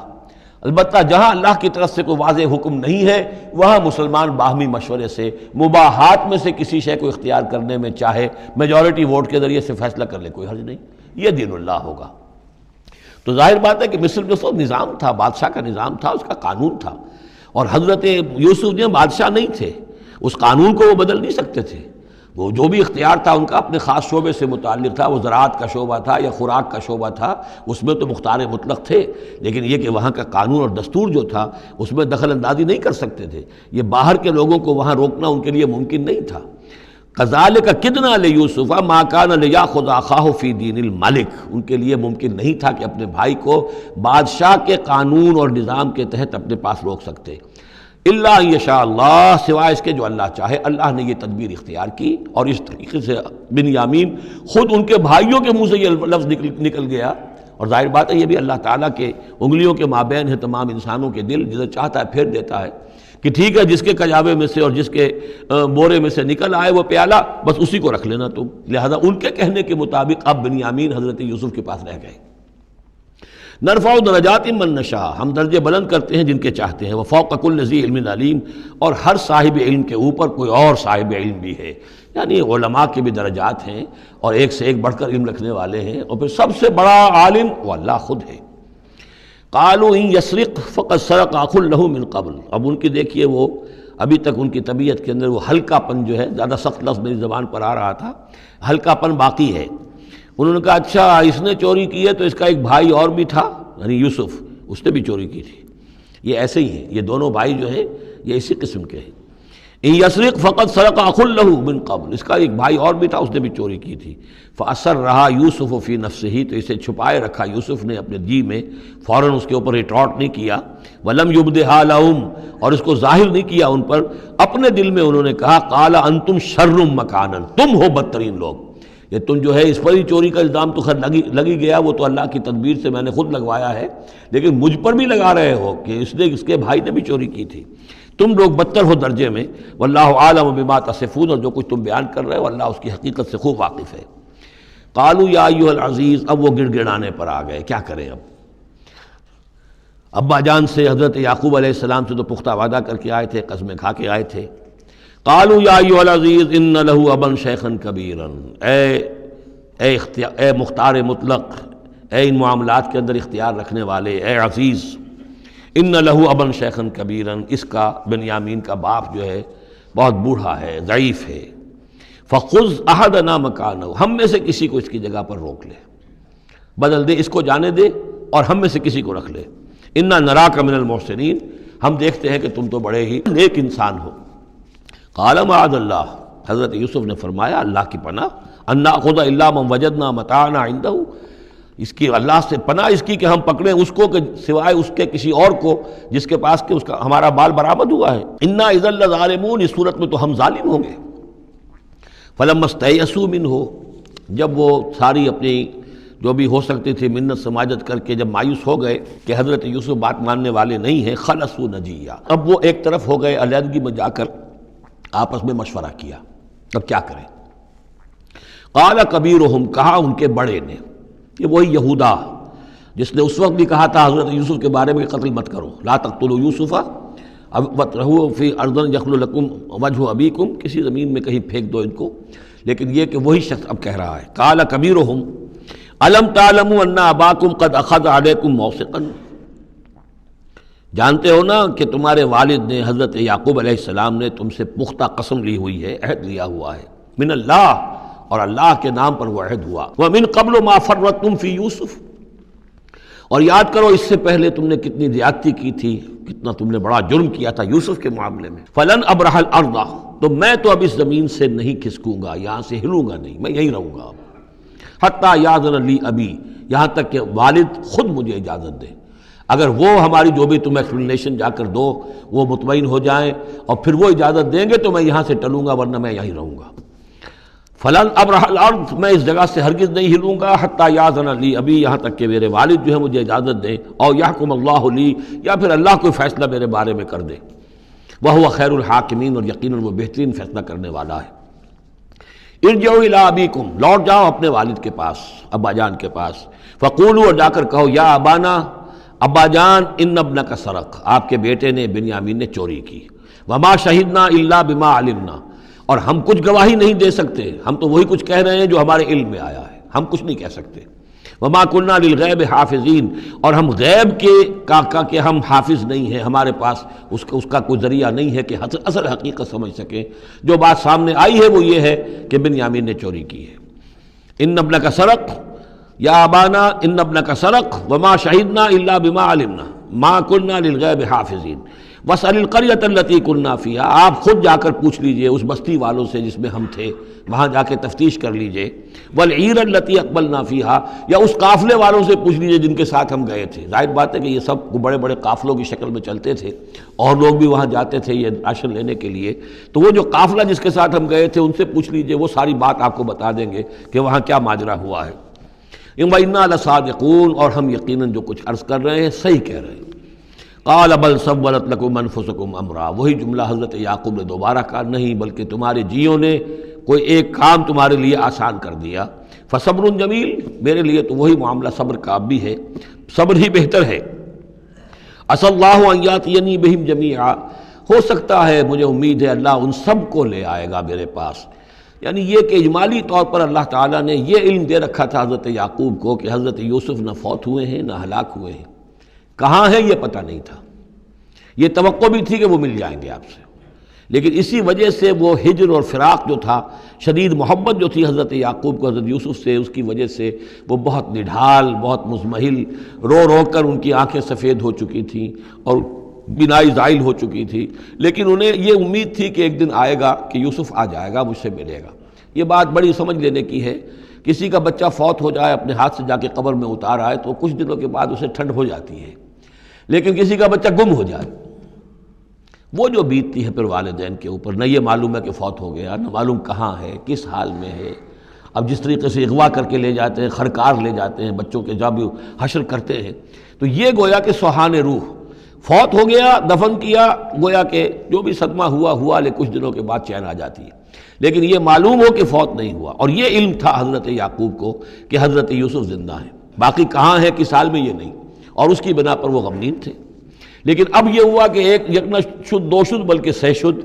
البتہ جہاں اللہ کی طرف سے کوئی واضح حکم نہیں ہے، وہاں مسلمان باہمی مشورے سے مباحات میں سے کسی شے کو اختیار کرنے میں چاہے میجورٹی ووٹ کے ذریعے سے فیصلہ کر لے، کوئی حرج نہیں، یہ دین اللہ ہوگا۔ تو ظاہر بات ہے کہ مصر جو سو نظام تھا، بادشاہ کا نظام تھا، اس کا قانون تھا، اور حضرت یوسف جو بادشاہ نہیں تھے، اس قانون کو وہ بدل نہیں سکتے تھے۔ وہ جو بھی اختیار تھا ان کا اپنے خاص شعبے سے متعلق تھا، وہ زراعت کا شعبہ تھا یا خوراک کا شعبہ تھا، اس میں تو مختار مطلق تھے، لیکن یہ کہ وہاں کا قانون اور دستور جو تھا اس میں دخل اندازی نہیں کر سکتے تھے، یہ باہر کے لوگوں کو وہاں روکنا ان کے لیے ممکن نہیں تھا۔ کذالک کدنا لیوسف ما کان لیاخذ اخاہ فی دین الملک، ان کے لیے ممکن نہیں تھا کہ اپنے بھائی کو بادشاہ کے قانون اور نظام کے تحت اپنے پاس روک سکتے، الا ان یشاء اللہ، سوائے اس کے جو اللہ چاہے۔ اللہ نے یہ تدبیر اختیار کی، اور اس طریقے سے بنیامین خود ان کے بھائیوں کے منہ سے یہ لفظ نکل گیا، اور ظاہر بات ہے یہ بھی اللہ تعالیٰ کے انگلیوں کے مابین ہے تمام انسانوں کے دل، جسے چاہتا ہے پھیر دیتا ہے کہ ٹھیک ہے، جس کے کجاوے میں سے اور جس کے بورے میں سے نکل آئے وہ پیالہ، بس اسی کو رکھ لینا تم۔ لہذا ان کے کہنے کے مطابق اب بنیامین حضرت یوسف کے پاس رہ گئے۔ نرفع درجات من نشاء، ہم درجے بلند کرتے ہیں جن کے چاہتے ہیں، وفوق کل ذی علم علیم، اور ہر صاحب علم کے اوپر کوئی اور صاحب علم بھی ہے، یعنی علماء کے بھی درجات ہیں اور ایک سے ایک بڑھ کر علم رکھنے والے ہیں، اور پھر سب سے بڑا عالم وہ اللہ خود ہے۔ قالوا ان یسرق فقد سرق اخ له من قبل، اب ان کی دیکھیے وہ ابھی تک ان کی طبیعت کے اندر وہ ہلکا پن جو ہے، زیادہ سخت لفظ میری زبان پر آ رہا تھا، ہلکا پن باقی ہے۔ انہوں نے کہا اچھا اس نے چوری کی ہے تو اس کا ایک بھائی اور بھی تھا، یعنی یوسف، اس نے بھی چوری کی تھی۔ یہ ایسے ہی ہیں، یہ دونوں بھائی جو ہیں یہ اسی قسم کے ہیں۔ ان یسرق فقد سرق اخ له من قبل، اس کا ایک بھائی اور بھی تھا، اس نے بھی چوری کی تھی۔ فاسرها یوسف فی نفسہ، تو اسے چھپائے رکھا یوسف نے اپنے جی میں، فوراً اس کے اوپر ریٹارٹ نہیں کیا۔ ولم یبدھا لهم، اور اس کو ظاہر نہیں کیا ان پر، اپنے دل میں انہوں نے کہا قال انتم شر مکانا، تم ہو بدترین لوگ، یہ تم جو ہے اس پر ہی چوری کا الزام تو خیر لگی گیا، وہ تو اللہ کی تدبیر سے میں نے خود لگوایا ہے، لیکن مجھ پر بھی لگا رہے ہو کہ اس کے بھائی نے بھی چوری کی تھی، تم لوگ بدتر ہو درجے میں۔ واللہ عالم بما تصفون، اور جو کچھ تم بیان کر رہے ہو اللہ اس کی حقیقت سے خوب واقف ہے۔ قالوا یا ایھا العزیز، اب وہ گڑ گڑانے پر آ گئے، کیا کریں اب؟ ابا جان سے حضرت یعقوب علیہ السلام سے تو پختہ وعدہ کر کے آئے تھے، قسمیں کھا کے آئے تھے۔ قالوا یا ایھا العزیز ان له ابا شیخا کبیرا، اے اے مختار مطلق، اے ان معاملات کے اندر اختیار رکھنے والے، اے عزیز، ان لہو ابن شیخن کبیرن، اس کا بنیامین کا باپ جو ہے بہت بوڑھا ہے، ضعیف ہے، فخذ احدنا مکانہ، ہم میں سے کسی کو اس کی جگہ پر روک لے، بدل دے، اس کو جانے دے اور ہم میں سے کسی کو رکھ لے، انا نراک من المحسنین، ہم دیکھتے ہیں کہ تم تو بڑے ہی نیک انسان ہو۔ قال معاذ اللہ، حضرت یوسف نے فرمایا اللہ کی پناہ، ان ناخذ الا من وجدنا متاعنا عنده، اس کی اللہ سے پناہ اس کی کہ ہم پکڑیں اس کو کہ سوائے اس کے کسی اور کو جس کے پاس کہ اس کا ہمارا مال برآمد ہوا ہے، انا اذا لظالمون، اس صورت میں تو ہم ظالم ہوں گے۔ فلما استيئسوا منه، جب وہ ساری اپنی جو بھی ہو سکتی تھی منت سماجت کر کے جب مایوس ہو گئے کہ حضرت یوسف بات ماننے والے نہیں ہیں، خلصوا نجیہ، اب وہ ایک طرف ہو گئے، علیحدگی میں جا کر آپس میں مشورہ کیا اب کیا کریں۔ قال کبیرہم، کہا ان کے بڑے نے، یہ وہی یہودا جس نے اس وقت بھی کہا تھا حضرت یوسف کے بارے میں کہ قتل مت کرو، لا تقتلوا یوسف وَاطْرَحُوهُ فِي أَرْضٍ يَخْلُ لَكُمْ وَجْهُ أَبِيكُمْ، کسی زمین میں کہیں پھینک دو ان کو، لیکن یہ کہ وہی شخص اب کہہ رہا ہے قال کبیرہم أَلَمْ تَعْلَمُوا أَنَّ أَبَاكُمْ قَدْ أَخَذَ عَلَيْكُمْ مَوْثِقًا، جانتے ہو نا کہ تمہارے والد نے حضرت یعقوب علیہ السلام نے تم سے پختہ قسم لی ہوئی ہے، عہد لیا ہوا ہے، من اللہ، اور اللہ کے نام پر وہ عہد ہوا، وَمِن قَبْلُ مَا فَرَّطْتُمْ فِي يُوسُف، اور یاد کرو اس سے پہلے تم نے کتنی زیادتی کی تھی، کتنا تم نے بڑا جرم کیا تھا یوسف کے معاملے میں، فَلَنْ أَبْرَحَ الْأَرْضَ، تو میں تو اب اس زمین سے نہیں کھسکوں گا، یہاں سے ہلوں گا نہیں، میں یہیں رہوں گا، حتیٰ یأذن لی ابی، یہاں تک کہ والد خود مجھے اجازت دے، اگر وہ ہماری جو بھی تم ایکسپلینیشن جا کر دو وہ مطمئن ہو جائیں اور پھر وہ اجازت دیں گے تو میں یہاں سے ٹلوں گا، ورنہ میں یہیں رہوں گا۔ فلن ابرح الارض، میں اس جگہ سے ہرگز نہیں ہلوں گا، حتیٰ یاذن لی ابی، یہاں تک کہ میرے والد جو ہے مجھے اجازت دیں، اور یحکم اللہ لی، یا پھر اللہ کوئی فیصلہ میرے بارے میں کر دے، وہو خیر الحاکمین، اور یقیناً وہ بہترین فیصلہ کرنے والا ہے۔ ارجعوا الی ابیکم، لوٹ جاؤ اپنے والد کے پاس، ابا جان کے پاس، فقولوا، اور جا کر کہو، یا ابانا، ابا جان، ان ابنک سرق، آپ کے بیٹے نے بنیامین نے چوری کی، وما شہدنا الا بما علمنا، اور ہم کچھ گواہی نہیں دے سکتے، ہم تو وہی کچھ کہہ رہے ہیں جو ہمارے علم میں آیا ہے، ہم کچھ نہیں کہہ سکتے، وما كنا للغیب حافظین، اور ہم غیب کے کہ ہم حافظ نہیں ہیں، ہمارے پاس اس کا کوئی ذریعہ نہیں ہے کہ اصل حقیقت سمجھ سکیں، جو بات سامنے آئی ہے وہ یہ ہے کہ بنیامین نے چوری کی ہے۔ ان ابنک سرق، یا ابانا ان ابنک سرق وما شہدنا الا بما علمنا ما كنا للغیب حافظین واسأل القریۃ التی كنا فیہا، آپ خود جا کر پوچھ لیجئے اس بستی والوں سے جس میں ہم تھے، وہاں جا کے تفتیش کر لیجئے، والعیر التی اقبلنا فیہا، یا اس قافلے والوں سے پوچھ لیجئے جن کے ساتھ ہم گئے تھے۔ ظاہر بات ہے کہ یہ سب بڑے بڑے قافلوں کی شکل میں چلتے تھے اور لوگ بھی وہاں جاتے تھے یہ راشن لینے کے لیے، تو وہ جو قافلہ جس کے ساتھ ہم گئے تھے ان سے پوچھ لیجئے، وہ ساری بات آپ کو بتا دیں گے کہ وہاں کیا ماجرا ہوا ہے۔ وَإِنَّا لَصَادِقُونَ، اور ہم یقیناً جو کچھ عرض کر رہے ہیں صحیح کہہ رہے ہیں۔ قَالَ بَلْ سَوَّلَتْ لَكُمْ أَنفُسُكُمْ أَمْرًا، وہی جملہ حضرت یعقوب نے دوبارہ کہا، نہیں بلکہ تمہارے جیوں نے کوئی ایک کام تمہارے لیے آسان کر دیا، فَصَبْرٌ جَمِيلٌ، میرے لیے تو وہی معاملہ صبر کا اب بھی ہے، صبر ہی بہتر ہے۔ عَسَى اللَّهُ أَن يَأْتِيَنِي بِهِمْ جَمِيعًا، ہو سکتا ہے، مجھے امید ہے اللہ ان سب کو لے آئے گا میرے پاس، یعنی یہ کہ اجمالی طور پر اللہ تعالیٰ نے یہ علم دے رکھا تھا حضرت یعقوب کو کہ حضرت یوسف نہ فوت ہوئے ہیں نہ ہلاک ہوئے ہیں، کہاں ہیں یہ پتہ نہیں تھا، یہ توقع بھی تھی کہ وہ مل جائیں گے آپ سے، لیکن اسی وجہ سے وہ ہجر اور فراق جو تھا، شدید محبت جو تھی حضرت یعقوب کو حضرت یوسف سے، اس کی وجہ سے وہ بہت نڈھال، بہت مزمحل، رو رو کر ان کی آنکھیں سفید ہو چکی تھیں اور بینائی زائل ہو چکی تھی، لیکن انہیں یہ امید تھی کہ ایک دن آئے گا کہ یوسف آ جائے گا، مجھ سے ملے گا۔ یہ بات بڑی سمجھ لینے کی ہے، کسی کا بچہ فوت ہو جائے، اپنے ہاتھ سے جا کے قبر میں اتار آئے تو کچھ دنوں کے بعد اسے ٹھنڈ ہو جاتی ہے، لیکن کسی کا بچہ گم ہو جائے، وہ جو بیتتی ہے پھر والدین کے اوپر، نہ یہ معلوم ہے کہ فوت ہو گیا، نہ معلوم کہاں ہے، کس حال میں ہے۔ اب جس طریقے سے اغوا کر کے لے جاتے ہیں، خرکار لے جاتے ہیں بچوں کے، جب حشر کرتے ہیں، تو یہ گویا کہ سوہان روح، فوت ہو گیا، دفن کیا، گویا کہ جو بھی صدمہ ہوا لیکن کچھ دنوں کے بعد چین آ جاتی ہے، لیکن یہ معلوم ہو کہ فوت نہیں ہوا، اور یہ علم تھا حضرت یعقوب کو کہ حضرت یوسف زندہ ہیں، باقی کہاں ہے کس حال میں یہ نہیں، اور اس کی بنا پر وہ غمگین تھے۔ لیکن اب یہ ہوا کہ ایک یکنا شد دو شد بلکہ سہ شد،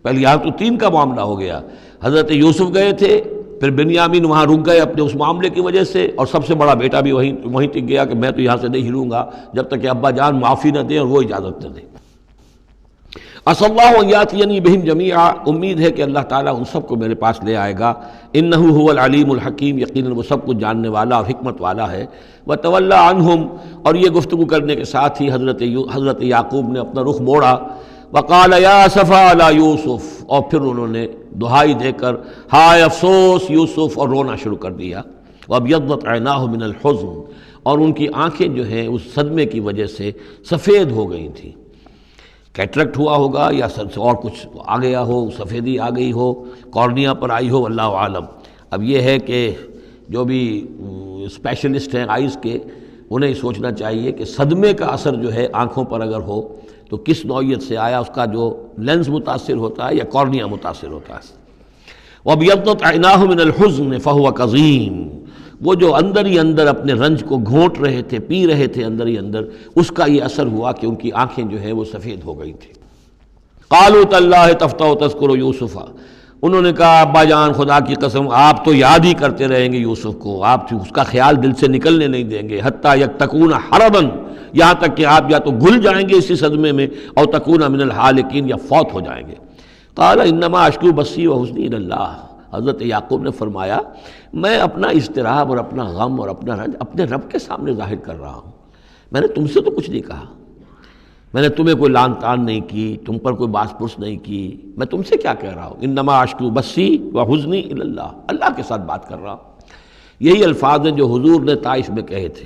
پہلے یہاں تو تین کا معاملہ ہو گیا، حضرت یوسف گئے تھے پھر بنیامین وہاں رک گئے اپنے اس معاملے کی وجہ سے، اور سب سے بڑا بیٹا بھی وہیں ٹک گیا کہ میں تو یہاں سے نہیں ہلوں گا جب تک کہ ابا جان معافی نہ دیں اور وہ اجازت نہ دیں۔ عسى اللہ ان یاتینی بہم جمیعا، امید ہے کہ اللہ تعالیٰ ان سب کو میرے پاس لے آئے گا۔ انہ هو العلیم الحکیم، یقیناً وہ سب کچھ جاننے والا اور حکمت والا ہے۔ وتولی عنہم، اور یہ گفتگو کرنے کے ساتھ ہی حضرت یعقوب نے اپنا رخ موڑا۔ وقال یا اسفا علی یوسف، اور پھر انہوں نے دہائی دے کر ہائے افسوس یوسف، اور رونا شروع کر دیا۔ وابیضت عیناہ من الحزن، اور ان کی آنکھیں جو ہیں اس صدمے کی وجہ سے سفید ہو گئی تھیں۔ کیٹریکٹ ہوا ہوگا یا اور کچھ آ گیا ہو، سفیدی آ گئی ہو، کارنیا پر آئی ہو، اللہ عالم۔ اب یہ ہے کہ جو بھی اسپیشلسٹ ہیں آئیز کے، انہیں سوچنا چاہیے کہ صدمے کا اثر جو ہے آنکھوں پر اگر ہو تو کس نوعیت سے آیا، اس کا جو لینز متاثر ہوتا ہے یا کارنیا متاثر ہوتا ہے۔ وَابْيَضَّتْ عَيْنَاهُ مِنَ الْحُزْنِ فَهُوَ كَظِيمٌ، وہ جو اندر ہی اندر اپنے رنج کو گھونٹ رہے تھے، پی رہے تھے اندر ہی اندر، اس کا یہ اثر ہوا کہ ان کی آنکھیں جو ہیں وہ سفید ہو گئی تھیں۔ قالوا تاللہ تفتأ تذکر یوسف، انہوں نے کہا ابا جان خدا کی قسم آپ تو یاد ہی کرتے رہیں گے یوسف کو، آپ اس کا خیال دل سے نکلنے نہیں دیں گے، حتیٰ یکتکون حربا، یہاں تک کہ آپ یا تو گل جائیں گے اسی صدمے میں، اور تکون من الحالکین، یا فوت ہو جائیں گے۔ قال انما اشکو بثی وحزنی الی اللہ، حضرت یعقوب نے فرمایا میں اپنا اضطراب اور اپنا غم اور اپنا رنج اپنے رب کے سامنے ظاہر کر رہا ہوں، میں نے تم سے تو کچھ نہیں کہا، میں نے تمہیں کوئی لان تان نہیں کی، تم پر کوئی باس پرس نہیں کی، میں تم سے کیا کہہ رہا ہوں، انما اشکو بثی وحزنی الی اللہ، اللہ کے ساتھ بات کر رہا ہوں۔ یہی الفاظ ہیں جو حضور نے طائف میں کہے تھے،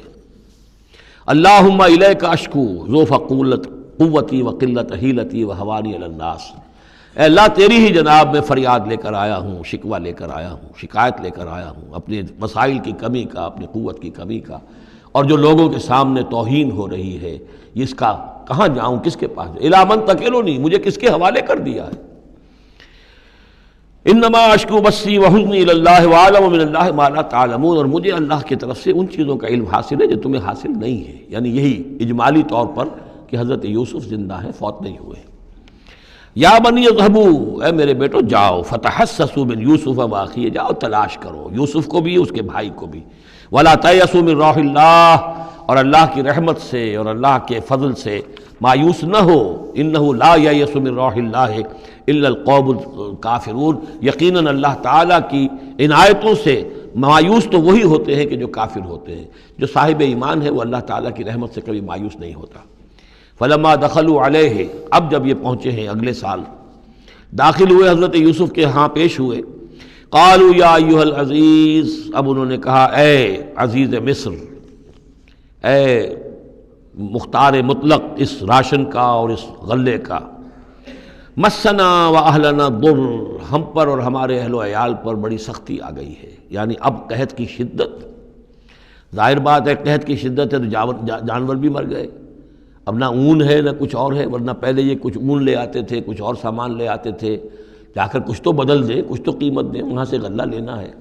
اللہم الیک اشکو ضعف قوتی وقلت حیلتی وہوانی علی الناس، اے اللہ تیری ہی جناب میں فریاد لے کر آیا ہوں، شکوہ لے کر آیا ہوں، شکایت لے کر آیا ہوں اپنے مسائل کی کمی کا، اپنی قوت کی کمی کا، اور جو لوگوں کے سامنے توہین ہو رہی ہے اس کا کہاں جاؤں، کس کے پاس جاؤں، الی من تکلنی، مجھے کس کے حوالے کر دیا ہے۔ انما اشکو بثی وحزنی الی اللہ واعلم من اللہ ما لا تعلمون، اور مجھے اللہ کی طرف سے ان چیزوں کا علم حاصل ہے جو تمہیں حاصل نہیں ہے، یعنی یہی اجمالی طور پر کہ حضرت یوسف زندہ ہیں، فوت نہیں ہوئے۔ یا بنی اذهبوا، اے میرے بیٹو جاؤ، فتحسسوا من یوسف واخیہ، جاؤ تلاش کرو یوسف کو بھی اس کے بھائی کو بھی، ولا تیأسوا من روح اللہ، اور اللہ کی رحمت سے اور اللہ کے فضل سے مایوس نہ ہو، انہ لا ییأس من روح اللہ الا القوم الکافرون، یقیناً اللہ تعالیٰ کی عنایتوں سے مایوس تو وہی ہوتے ہیں کہ جو کافر ہوتے ہیں، جو صاحب ایمان ہے وہ اللہ تعالیٰ کی رحمت سے کبھی مایوس نہیں ہوتا۔ فلما دخلوا علیہ، اب جب یہ پہنچے ہیں اگلے سال، داخل ہوئے حضرت یوسف کے ہاں پیش ہوئے، قالوا یا ایھا العزیز، اب انہوں نے کہا اے عزیز مصر، اے مختار مطلق اس راشن کا اور اس غلے کا، مسنا و اہلنا ضر، ہم پر اور ہمارے اہل و عیال پر بڑی سختی آ گئی ہے، یعنی اب قحط کی شدت، ظاہر بات ہے قحط کی شدت ہے تو جانور بھی مر گئے، اب نہ اون ہے نہ کچھ اور ہے، ورنہ پہلے یہ کچھ اون لے آتے تھے، کچھ اور سامان لے آتے تھے، جا کر کچھ تو بدل دیں، کچھ تو قیمت دیں، وہاں سے غلہ لینا ہے،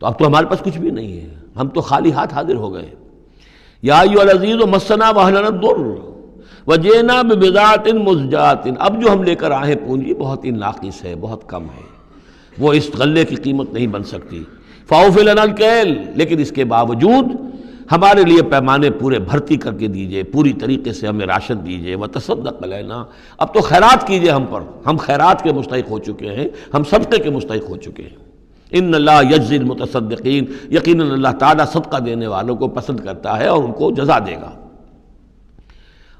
تو اب تو ہمارے پاس کچھ بھی نہیں ہے، ہم تو خالی ہاتھ حاضر ہو گئے۔ یا ایھا العزیز مسنا واہلنا الضر وجئنا ببضاعۃ مزجاۃ، اب جو ہم لے کر آئے ہیں پونجی بہت ہی ناقص ہے، بہت کم ہے، وہ اس غلے کی قیمت نہیں بن سکتی۔ فاوفِ لنا الکیل، لیکن اس کے باوجود ہمارے لیے پیمانے پورے بھرتی کر کے دیجئے، پوری طریقے سے ہمیں راشن دیجئے، وتصدق علینا، اب تو خیرات کیجئے ہم پر، ہم خیرات کے مستحق ہو چکے ہیں، ہم صدقے کے مستحق ہو چکے ہیں۔ ان اللہ یجزی المتصدقین، یقیناً اللہ تعالیٰ صدقہ دینے والوں کو پسند کرتا ہے اور ان کو جزا دے گا۔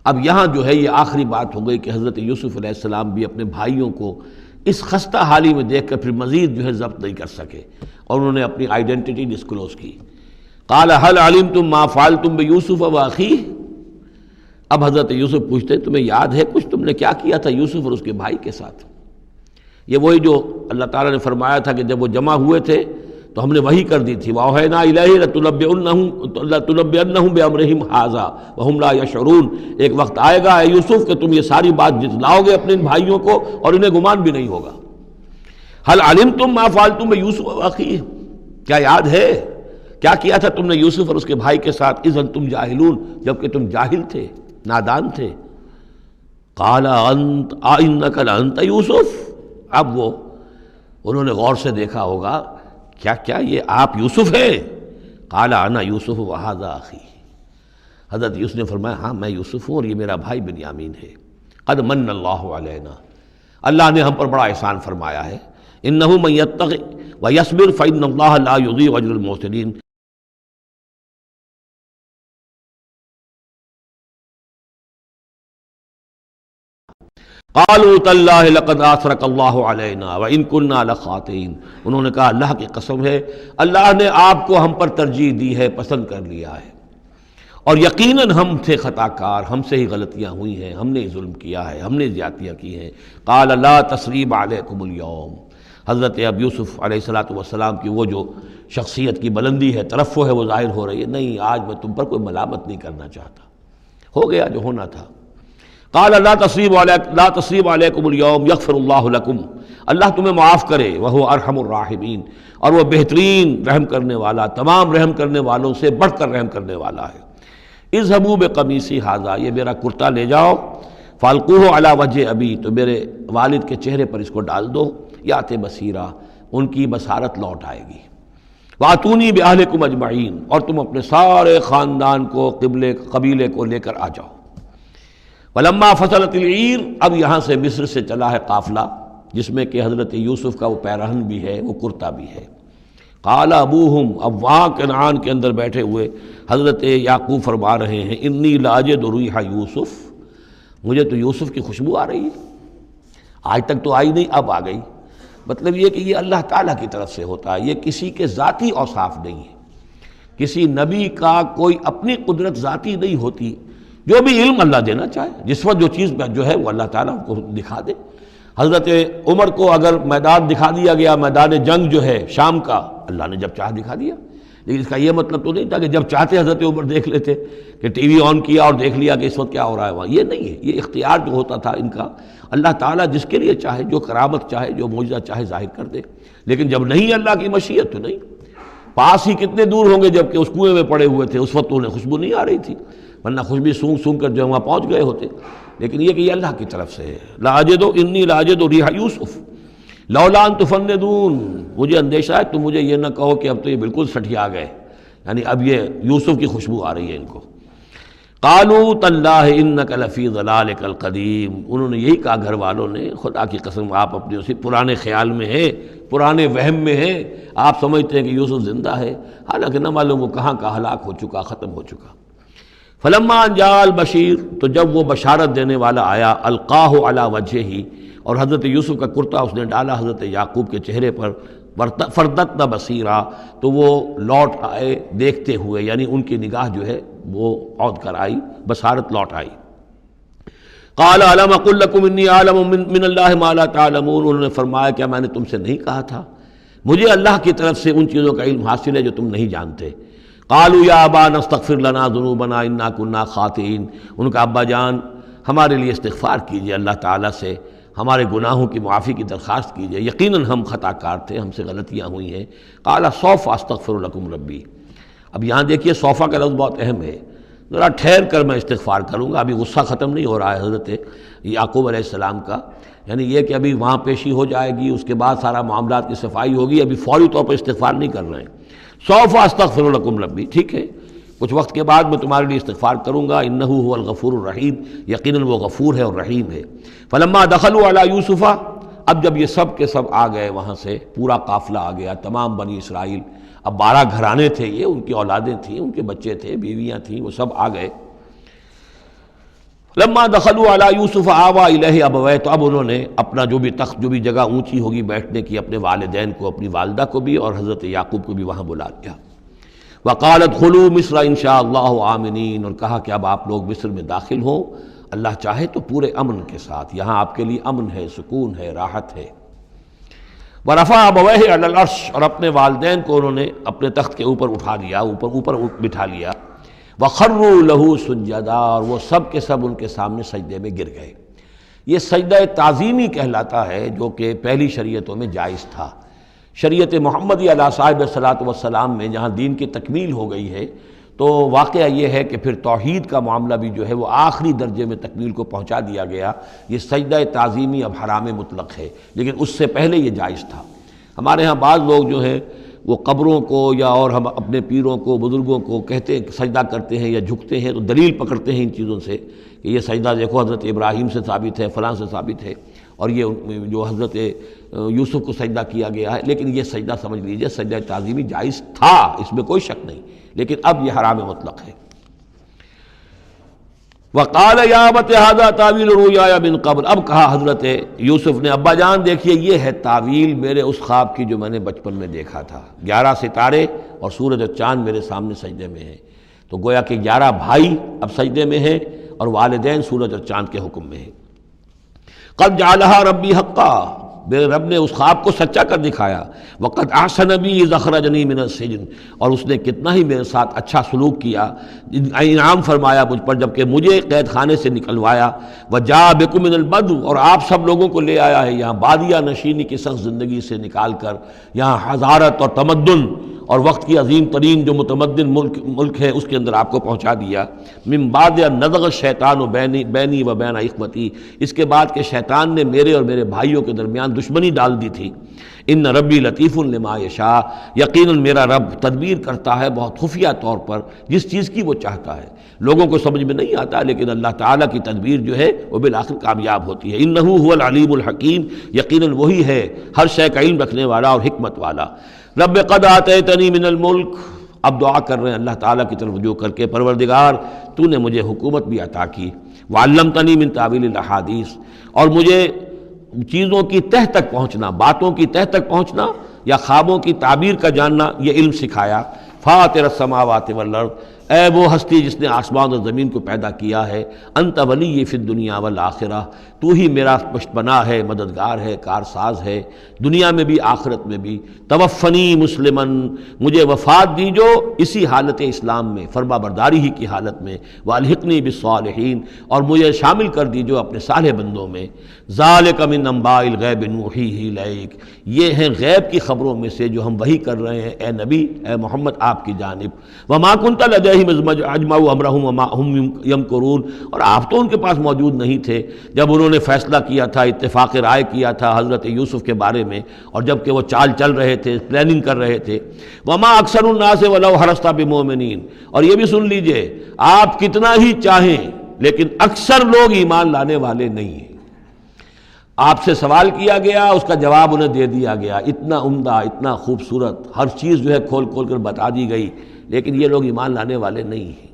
اب یہاں جو ہے یہ آخری بات ہو گئی کہ حضرت یوسف علیہ السلام بھی اپنے بھائیوں کو اس خستہ حالی میں دیکھ کر پھر مزید جو ہے ضبط نہیں کر سکے، اور انہوں نے اپنی آئیڈینٹی ڈسکلوز کی۔ قال هل علمتم ما فعلتم بيوسف واخيه، اب حضرت یوسف پوچھتے ہیں تمہیں یاد ہے کچھ تم نے کیا کیا تھا یوسف اور اس کے بھائی کے ساتھ؟ یہ وہی جو اللہ تعالیٰ نے فرمایا تھا کہ جب وہ جمع ہوئے تھے تو ہم نے وحی کر دی تھی، وَأَوْحَيْنَا إِلَيْهِ لَتُنَبِّئَنَّهُم بِأَمْرِهِمْ هَٰذَا وَهُمْ لَا يَشْعُرُونَ، ایک وقت آئے گا اے یوسف کہ تم یہ ساری بات جتلاؤ گے اپنے ان بھائیوں کو اور انہیں گمان بھی نہیں ہوگا۔ هل علمتم ما فعلتم بيوسف واخيه، کیا یاد ہے کیا کیا تھا تم نے یوسف اور اس کے بھائی کے ساتھ؟ اذ انتم جاہلون، جبکہ تم جاہل تھے، نادان تھے۔ قال انت انک لانت یوسف، اب وہ انہوں نے غور سے دیکھا ہوگا کیا یہ آپ یوسف ہیں؟ قال انا یوسف وہذا اخی، حضرت یوسف نے فرمایا ہاں میں یوسف ہوں اور یہ میرا بھائی بنیامین ہے۔ قد من اللہ علینا، اللہ نے ہم پر بڑا احسان فرمایا ہے۔ انہ من یتق ویصبر فإن اللہ لا یضیع اجر المحسنین۔ قالوا تاللہ لقد آثرک اللہ علینا وإن كنا لخاطئین، انہوں نے کہا اللہ کی قسم ہے اللہ نے آپ کو ہم پر ترجیح دی ہے، پسند کر لیا ہے، اور یقیناً ہم تھے خطا کار، ہم سے ہی غلطیاں ہوئی ہیں، ہم نے ظلم کیا ہے، ہم نے زیادتیاں کی ہیں۔ قال لا تثریب علیکم اليوم، حضرت اب یوسف علیہ السلام کی وہ جو شخصیت کی بلندی ہے، ترفع ہے، وہ ظاہر ہو رہی ہے، نہیں آج میں تم پر کوئی ملامت نہیں کرنا چاہتا، ہو گیا جو ہونا تھا۔ قال لا تثریب علیکم اليوم یغفر اللہ لکم، اللہ تمہیں معاف کرے، وہو ارحم الراحمین، اور وہ بہترین رحم کرنے والا، تمام رحم کرنے والوں سے بڑھ کر رحم کرنے والا ہے۔ اذهبوا بقمیصی ھذا، یہ میرا کرتا لے جاؤ، فالقوہ علی وجہ ابی، تو میرے والد کے چہرے پر اس کو ڈال دو، یات بصیرا، ان کی بصارت لوٹ آئے گی۔ واتونی باہلکم اجمعین، اور تم اپنے سارے خاندان کو، قبیلے کو لے کر آ جاؤ۔ ولما فصلت العیر، اب یہاں سے مصر سے چلا ہے قافلہ جس میں کہ حضرت یوسف کا وہ پیرہن بھی ہے، وہ کرتا بھی ہے۔ قال ابوہم، اب وہاں کنعان کے اندر بیٹھے ہوئے حضرت یعقوب فرما رہے ہیں انی لاجد ریح یوسف، مجھے تو یوسف کی خوشبو آ رہی ہے، آج تک تو آئی نہیں، اب آ گئی۔ مطلب یہ کہ یہ اللہ تعالیٰ کی طرف سے ہوتا ہے، یہ کسی کے ذاتی اوصاف نہیں ہے، کسی نبی کا کوئی اپنی قدرت ذاتی نہیں ہوتی، جو بھی علم اللہ دینا چاہے، جس وقت جو چیز جو ہے وہ اللہ تعالیٰ کو دکھا دے۔ حضرت عمر کو اگر میدان دکھا دیا گیا، میدان جنگ جو ہے شام کا، اللہ نے جب چاہ دکھا دیا، لیکن اس کا یہ مطلب تو نہیں تھا کہ جب چاہتے حضرت عمر دیکھ لیتے، کہ ٹی وی آن کیا اور دیکھ لیا کہ اس وقت کیا ہو رہا ہے وہاں، یہ نہیں ہے۔ یہ اختیار جو ہوتا تھا ان کا، اللہ تعالیٰ جس کے لیے چاہے، جو کرامت چاہے، جو معجزہ چاہے ظاہر کر دے، لیکن جب نہیں اللہ کی مشیت تو نہیں۔ پاس ہی کتنے دور ہوں گے جب کہ اس کنویں میں پڑے ہوئے تھے، اس وقت تو انہیں خوشبو نہیں آ رہی تھی، ورنہ خوشبو سونگ سونگ کر جو وہاں پہنچ گئے ہوتے، لیکن یہ کہ یہ اللہ کی طرف سے ہے۔ لاجد انی لاجد ریح یوسف لولا ان تفندون، مجھے اندیشہ ہے تم مجھے یہ نہ کہو کہ اب تو یہ بالکل سٹھیا گئے، یعنی اب یہ یوسف کی خوشبو آ رہی ہے ان کو۔ قالوا تاللہ انک لفی ضلالک القدیم، انہوں نے یہی کہا گھر والوں نے، خدا کی قسم آپ اپنے اسی پرانے خیال میں ہیں، پرانے وہم میں ہیں، آپ سمجھتے ہیں کہ یوسف زندہ ہے، حالانکہ نہ معلوم وہ کہاں کا ہلاک ہو چکا، ختم ہو چکا۔ فلما جاء البشیر، تو جب وہ بشارت دینے والا آیا، القاہ علی وجہہ، اور حضرت یوسف کا کرتا اس نے ڈالا حضرت یعقوب کے چہرے پر، فردتنا بصیرا، تو وہ لوٹ آئے دیکھتے ہوئے، یعنی ان کی نگاہ جو ہے وہ عود کر آئی، بصارت لوٹ آئی۔ قال الم اقل لکم انی اعلم من اللہ ما لا تعلمون، انہوں نے فرمایا کیا میں نے تم سے نہیں کہا تھا، مجھے اللہ کی طرف سے ان چیزوں کا علم حاصل ہے جو تم نہیں جانتے۔ قالوا یا ابانا استغفر لنا ذنوبنا انا كنا خاطئین، ان کا ابا جان ہمارے لیے استغفار کیجئے اللہ تعالیٰ سے، ہمارے گناہوں کی معافی کی درخواست کیجئے، یقیناً ہم خطا کار تھے، ہم سے غلطیاں ہوئی ہیں۔ قال سوف استغفر لکم ربی، اب یہاں دیکھیے صوفہ کا لفظ بہت اہم ہے، ذرا ٹھہر کر میں استغفار کروں گا، ابھی غصہ ختم نہیں ہو رہا ہے حضرت یعقوب علیہ السلام کا، یعنی یہ کہ ابھی وہاں پیشی ہو جائے گی، اس کے بعد سارا معاملات کی صفائی ہوگی، ابھی فوری طور پر استغفار نہیں کر رہے ہیں۔ سوف استغفر لکم ربی، ٹھیک ہے کچھ وقت کے بعد میں تمہارے لیے استغفار کروں گا، انہ هو الغفور الرحیم، یقیناً وہ غفور ہے اور رحیم ہے۔ فلما دخلوا علی یوسف، اب جب یہ سب کے سب آ گئے وہاں سے، پورا قافلہ آ گیا، تمام بنی اسرائیل، اب 12 گھرانے تھے یہ، ان کی اولادیں تھیں، ان کے بچے تھے، بیویاں تھیں، وہ سب آ گئے۔ لما دخلوا علی یوسف آوا الیہ ابویہ، تو اب انہوں نے اپنا جو بھی تخت، جو بھی جگہ اونچی ہوگی بیٹھنے کی، اپنے والدین کو، اپنی والدہ کو بھی اور حضرت یعقوب کو بھی وہاں بلا لیا۔ وقال ادخلوا مصر ان شاء اللہ آمنین، اور کہا کہ اب آپ لوگ مصر میں داخل ہوں، اللہ چاہے تو پورے امن کے ساتھ، یہاں آپ کے لیے امن ہے، سکون ہے، راحت ہے۔ ورفع ابویہ علی العرش، اور اپنے والدین کو انہوں نے اپنے تخت کے اوپر اٹھا لیا، اوپر بٹھا لیا۔ وخروا لہ سجدا، اور وہ سب کے سب ان کے سامنے سجدے میں گر گئے۔ یہ سجدہ تعظیمی کہلاتا ہے، جو کہ پہلی شریعتوں میں جائز تھا۔ شریعت محمدی علیہ صاحب صلاۃ والسلام میں جہاں دین کی تکمیل ہو گئی ہے، تو واقعہ یہ ہے کہ پھر توحید کا معاملہ بھی جو ہے وہ آخری درجے میں تکمیل کو پہنچا دیا گیا۔ یہ سجدہ تعظیمی اب حرام مطلق ہے، لیکن اس سے پہلے یہ جائز تھا۔ ہمارے ہاں بعض لوگ جو ہیں وہ قبروں کو یا اور ہم اپنے پیروں کو بزرگوں کو کہتے ہیں کہ سجدہ کرتے ہیں یا جھکتے ہیں، تو دلیل پکڑتے ہیں ان چیزوں سے کہ یہ سجدہ دیکھو حضرت ابراہیم سے ثابت ہے، فلاں سے ثابت ہے، اور یہ جو حضرت یوسف کو سجدہ کیا گیا ہے، لیکن یہ سجدہ سمجھ لیجئے سجدہ تعظیمی جائز تھا، اس میں کوئی شک نہیں، لیکن اب یہ حرام مطلق ہے۔ وقال یا ابت ھذا تعویل رؤیایا من قبل، اب کہا حضرت یوسف نے ابا جان دیکھیے یہ ہے تعویل میرے اس خواب کی جو میں نے بچپن میں دیکھا تھا، 11 ستارے اور سورج اور چاند میرے سامنے سجدے میں ہیں، تو گویا کہ 11 بھائی اب سجدے میں ہیں اور والدین سورج اور چاند کے حکم میں ہیں۔ قد جعلها ربی حقا، میرے رب نے اس خواب کو سچا کر دکھایا۔ وقد احسن بی اذ اخرجنی من السجن، اور اس نے کتنا ہی میرے ساتھ اچھا سلوک کیا، انعام فرمایا مجھ پر جب کہ مجھے قید خانے سے نکلوایا۔ وجاء بکم من البدو، اور آپ سب لوگوں کو لے آیا ہے یہاں بادیہ نشینی کی سخت زندگی سے نکال کر یہاں حضارت اور تمدن اور وقت کی عظیم ترین جو متمدن ملک ہے اس کے اندر آپ کو پہنچا دیا۔ من بعد ان نزغ الشیطان بینی و بین اخوتی، اس کے بعد کہ شیطان نے میرے اور میرے بھائیوں کے درمیان دشمنی ڈال دی تھی۔ ان ربی لطیف لما یشاء، یقیناً میرا رب تدبیر کرتا ہے بہت خفیہ طور پر جس چیز کی وہ چاہتا ہے، لوگوں کو سمجھ میں نہیں آتا، لیکن اللہ تعالیٰ کی تدبیر جو ہے وہ بالآخر کامیاب ہوتی ہے۔ انہ هو العلیم الحکیم، یقیناً وہی ہے ہر شے کا علم رکھنے والا اور حکمت والا۔ رب قد آتیتنی من الملک، اب دعا کر رہے ہیں اللہ تعالیٰ کی طرف رجوع کر کے، پروردگار تو نے مجھے حکومت بھی عطا کی، وعلمتنی من تعویل الاحادیث، اور مجھے چیزوں کی تہ تک پہنچنا، باتوں کی تہ تک پہنچنا یا خوابوں کی تعبیر کا جاننا، یہ علم سکھایا۔ فاطر السماوات والارض، اے وہ ہستی جس نے آسمان اور زمین کو پیدا کیا ہے، انت ولی فی الدنیا والآخرہ، تو ہی میرا پشت پناہ ہے، مددگار ہے، کارساز ہے، دنیا میں بھی آخرت میں بھی۔ توفنی مسلمن، مجھے وفات دیجو اسی حالت اسلام میں، فرما برداری ہی کی حالت میں، والحقنی بالصالحین، اور مجھے شامل کر دیجو اپنے صالح بندوں میں۔ ذالک من انباء الغیب نوحیہ الیک، یہ ہیں غیب کی خبروں میں سے جو ہم وحی کر رہے ہیں اے نبی، اے محمد آپ کی جانب۔ وما کنت لدیہم اذ اجمعوا امرہم وما ہم یمکرون، اور آپ تو ان کے پاس موجود نہیں تھے جب انہوں نے فیصلہ کیا تھا، اتفاق رائے کیا تھا حضرت یوسف کے بارے میں، اور جب کہ وہ چال چل رہے تھے، پلاننگ کر رہے تھے۔ وما اکثر الناس ولو حرصت بمؤمنین، اور یہ بھی سن لیجئے آپ کتنا ہی چاہیں لیکن اکثر لوگ ایمان لانے والے نہیں ہیں۔ آپ سے سوال کیا گیا، اس کا جواب انہیں دے دیا گیا، اتنا عمدہ، اتنا خوبصورت، ہر چیز جو ہے کھول کھول کر بتا دی گئی، لیکن یہ لوگ ایمان لانے والے نہیں ہیں۔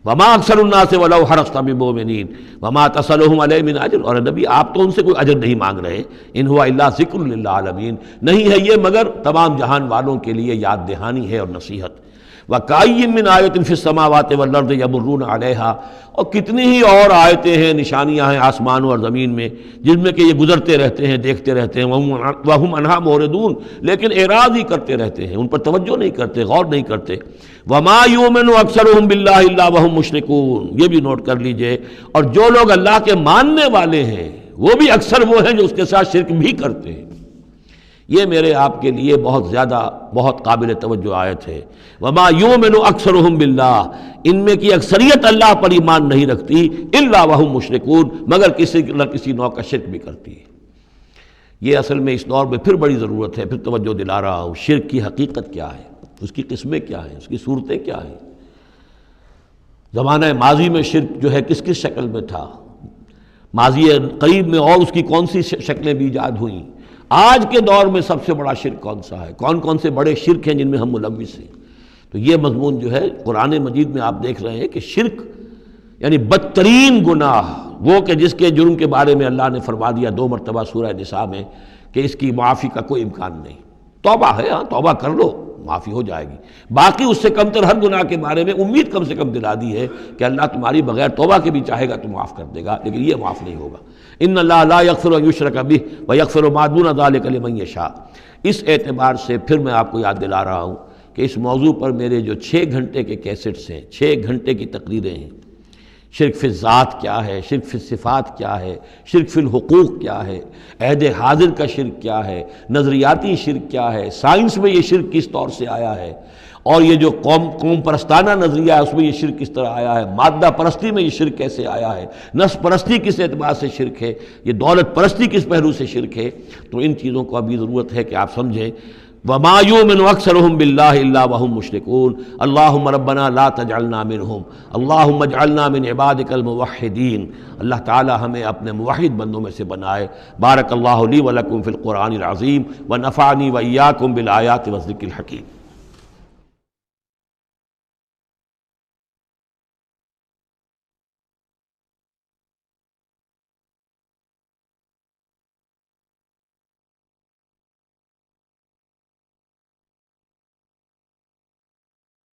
وما اکثر الناس ولو حرصت بمؤمنین وما تسألهم علیہ من اجر، اور نبی آپ تو ان سے کوئی اجر نہیں مانگ رہے، ان هو الا ذکر للعالمین، نہیں ہے یہ مگر تمام جہان والوں کے لیے یاد دہانی ہے اور نصیحت۔ وَكَأَيٍّ مِّنْ آیَةٍ فِي السَّمَاوَاتِ وَالْأَرْضِ يَمُرُّونَ عَلَيْهَا، اور کتنی ہی اور آیتیں ہیں، نشانیاں ہیں آسمانوں اور زمین میں جن میں کہ یہ گزرتے رہتے ہیں، دیکھتے رہتے ہیں، وَهُمْ عَنْهَا مُعْرِضُونَ، لیکن اعراض ہی کرتے رہتے ہیں، ان پر توجہ نہیں کرتے، غور نہیں کرتے۔ وَمَا يُؤْمِنُ أَكْثَرُهُم بِاللَّهِ إِلَّا وَهُمْ مُشْرِكُونَ، یہ بھی نوٹ کر لیجئے، اور جو لوگ اللہ کے ماننے والے ہیں وہ بھی اکثر وہ ہیں جو اس کے ساتھ شرک بھی کرتے ہیں۔ یہ میرے آپ کے لیے بہت زیادہ بہت قابل توجہ آیت ہے۔ وما یؤمن اکثرهم باللہ، ان میں کی اکثریت اللہ پر ایمان نہیں رکھتی، الا وهم مشرکون، مگر کسی نہ کسی نوع کا شرک بھی کرتی ہے۔ یہ اصل میں اس دور میں پھر بڑی ضرورت ہے، پھر توجہ دلا رہا ہوں، شرک کی حقیقت کیا ہے، اس کی قسمیں کیا ہیں، اس کی صورتیں کیا ہیں، زمانہ ماضی میں شرک جو ہے کس کس شکل میں تھا، ماضی قریب میں اور اس کی کون سی شکلیں بھی ایجاد ہوئیں، آج کے دور میں سب سے بڑا شرک کون سا ہے، کون کون سے بڑے شرک ہیں جن میں ہم ملوث ہیں۔ تو یہ مضمون جو ہے قرآن مجید میں آپ دیکھ رہے ہیں کہ شرک یعنی بدترین گناہ، وہ کہ جس کے جرم کے بارے میں اللہ نے فرما دیا 2 مرتبہ سورہ نساء میں کہ اس کی معافی کا کوئی امکان نہیں۔ توبہ ہے، ہاں توبہ کر لو معافی ہو جائے گی، باقی اس سے کم تر ہر گناہ کے بارے میں امید کم سے کم دلا دی ہے کہ اللہ تمہاری بغیر توبہ کے بھی چاہے گا تو معاف کر دے گا، لیکن یہ معاف نہیں ہوگا۔ ان اللہ لا یغفر ان یشرک بہ ویغفر ما دون ذلک لمن یشاء۔ اس اعتبار سے پھر میں آپ کو یاد دلا رہا ہوں کہ اس موضوع پر میرے جو 6 گھنٹے کے کیسٹس ہیں، 6 گھنٹے کی تقریریں ہیں، شرک فی الذات کیا ہے، شرک فی الصفات کیا ہے، شرک فی الحقوق کیا ہے، عہد حاضر کا شرک کیا ہے، نظریاتی شرک کیا ہے، سائنس میں یہ شرک کس طور سے آیا ہے، اور یہ جو قوم پرستانہ نظریہ ہے اس میں یہ شرک کس طرح آیا ہے، مادہ پرستی میں یہ شرک کیسے آیا ہے، نفس پرستی کس اعتبار سے شرک ہے، یہ دولت پرستی کس پہلو سے شرک ہے۔ تو ان چیزوں کو ابھی ضرورت ہے کہ آپ سمجھیں۔ وما یؤمن اکثرهم باللہ الا وهم مشرکون اللہم ربنا لا تجعلنا منہم اللہم اجعلنا من عبادک الموحدین۔ اللہ تعالی ہمیں اپنے موحد بندوں میں سے بنائے۔ بارک اللہ لی ولکم فی القرآن العظیم ونفعنی وإیاکم بالآیات والذکر الحکیم۔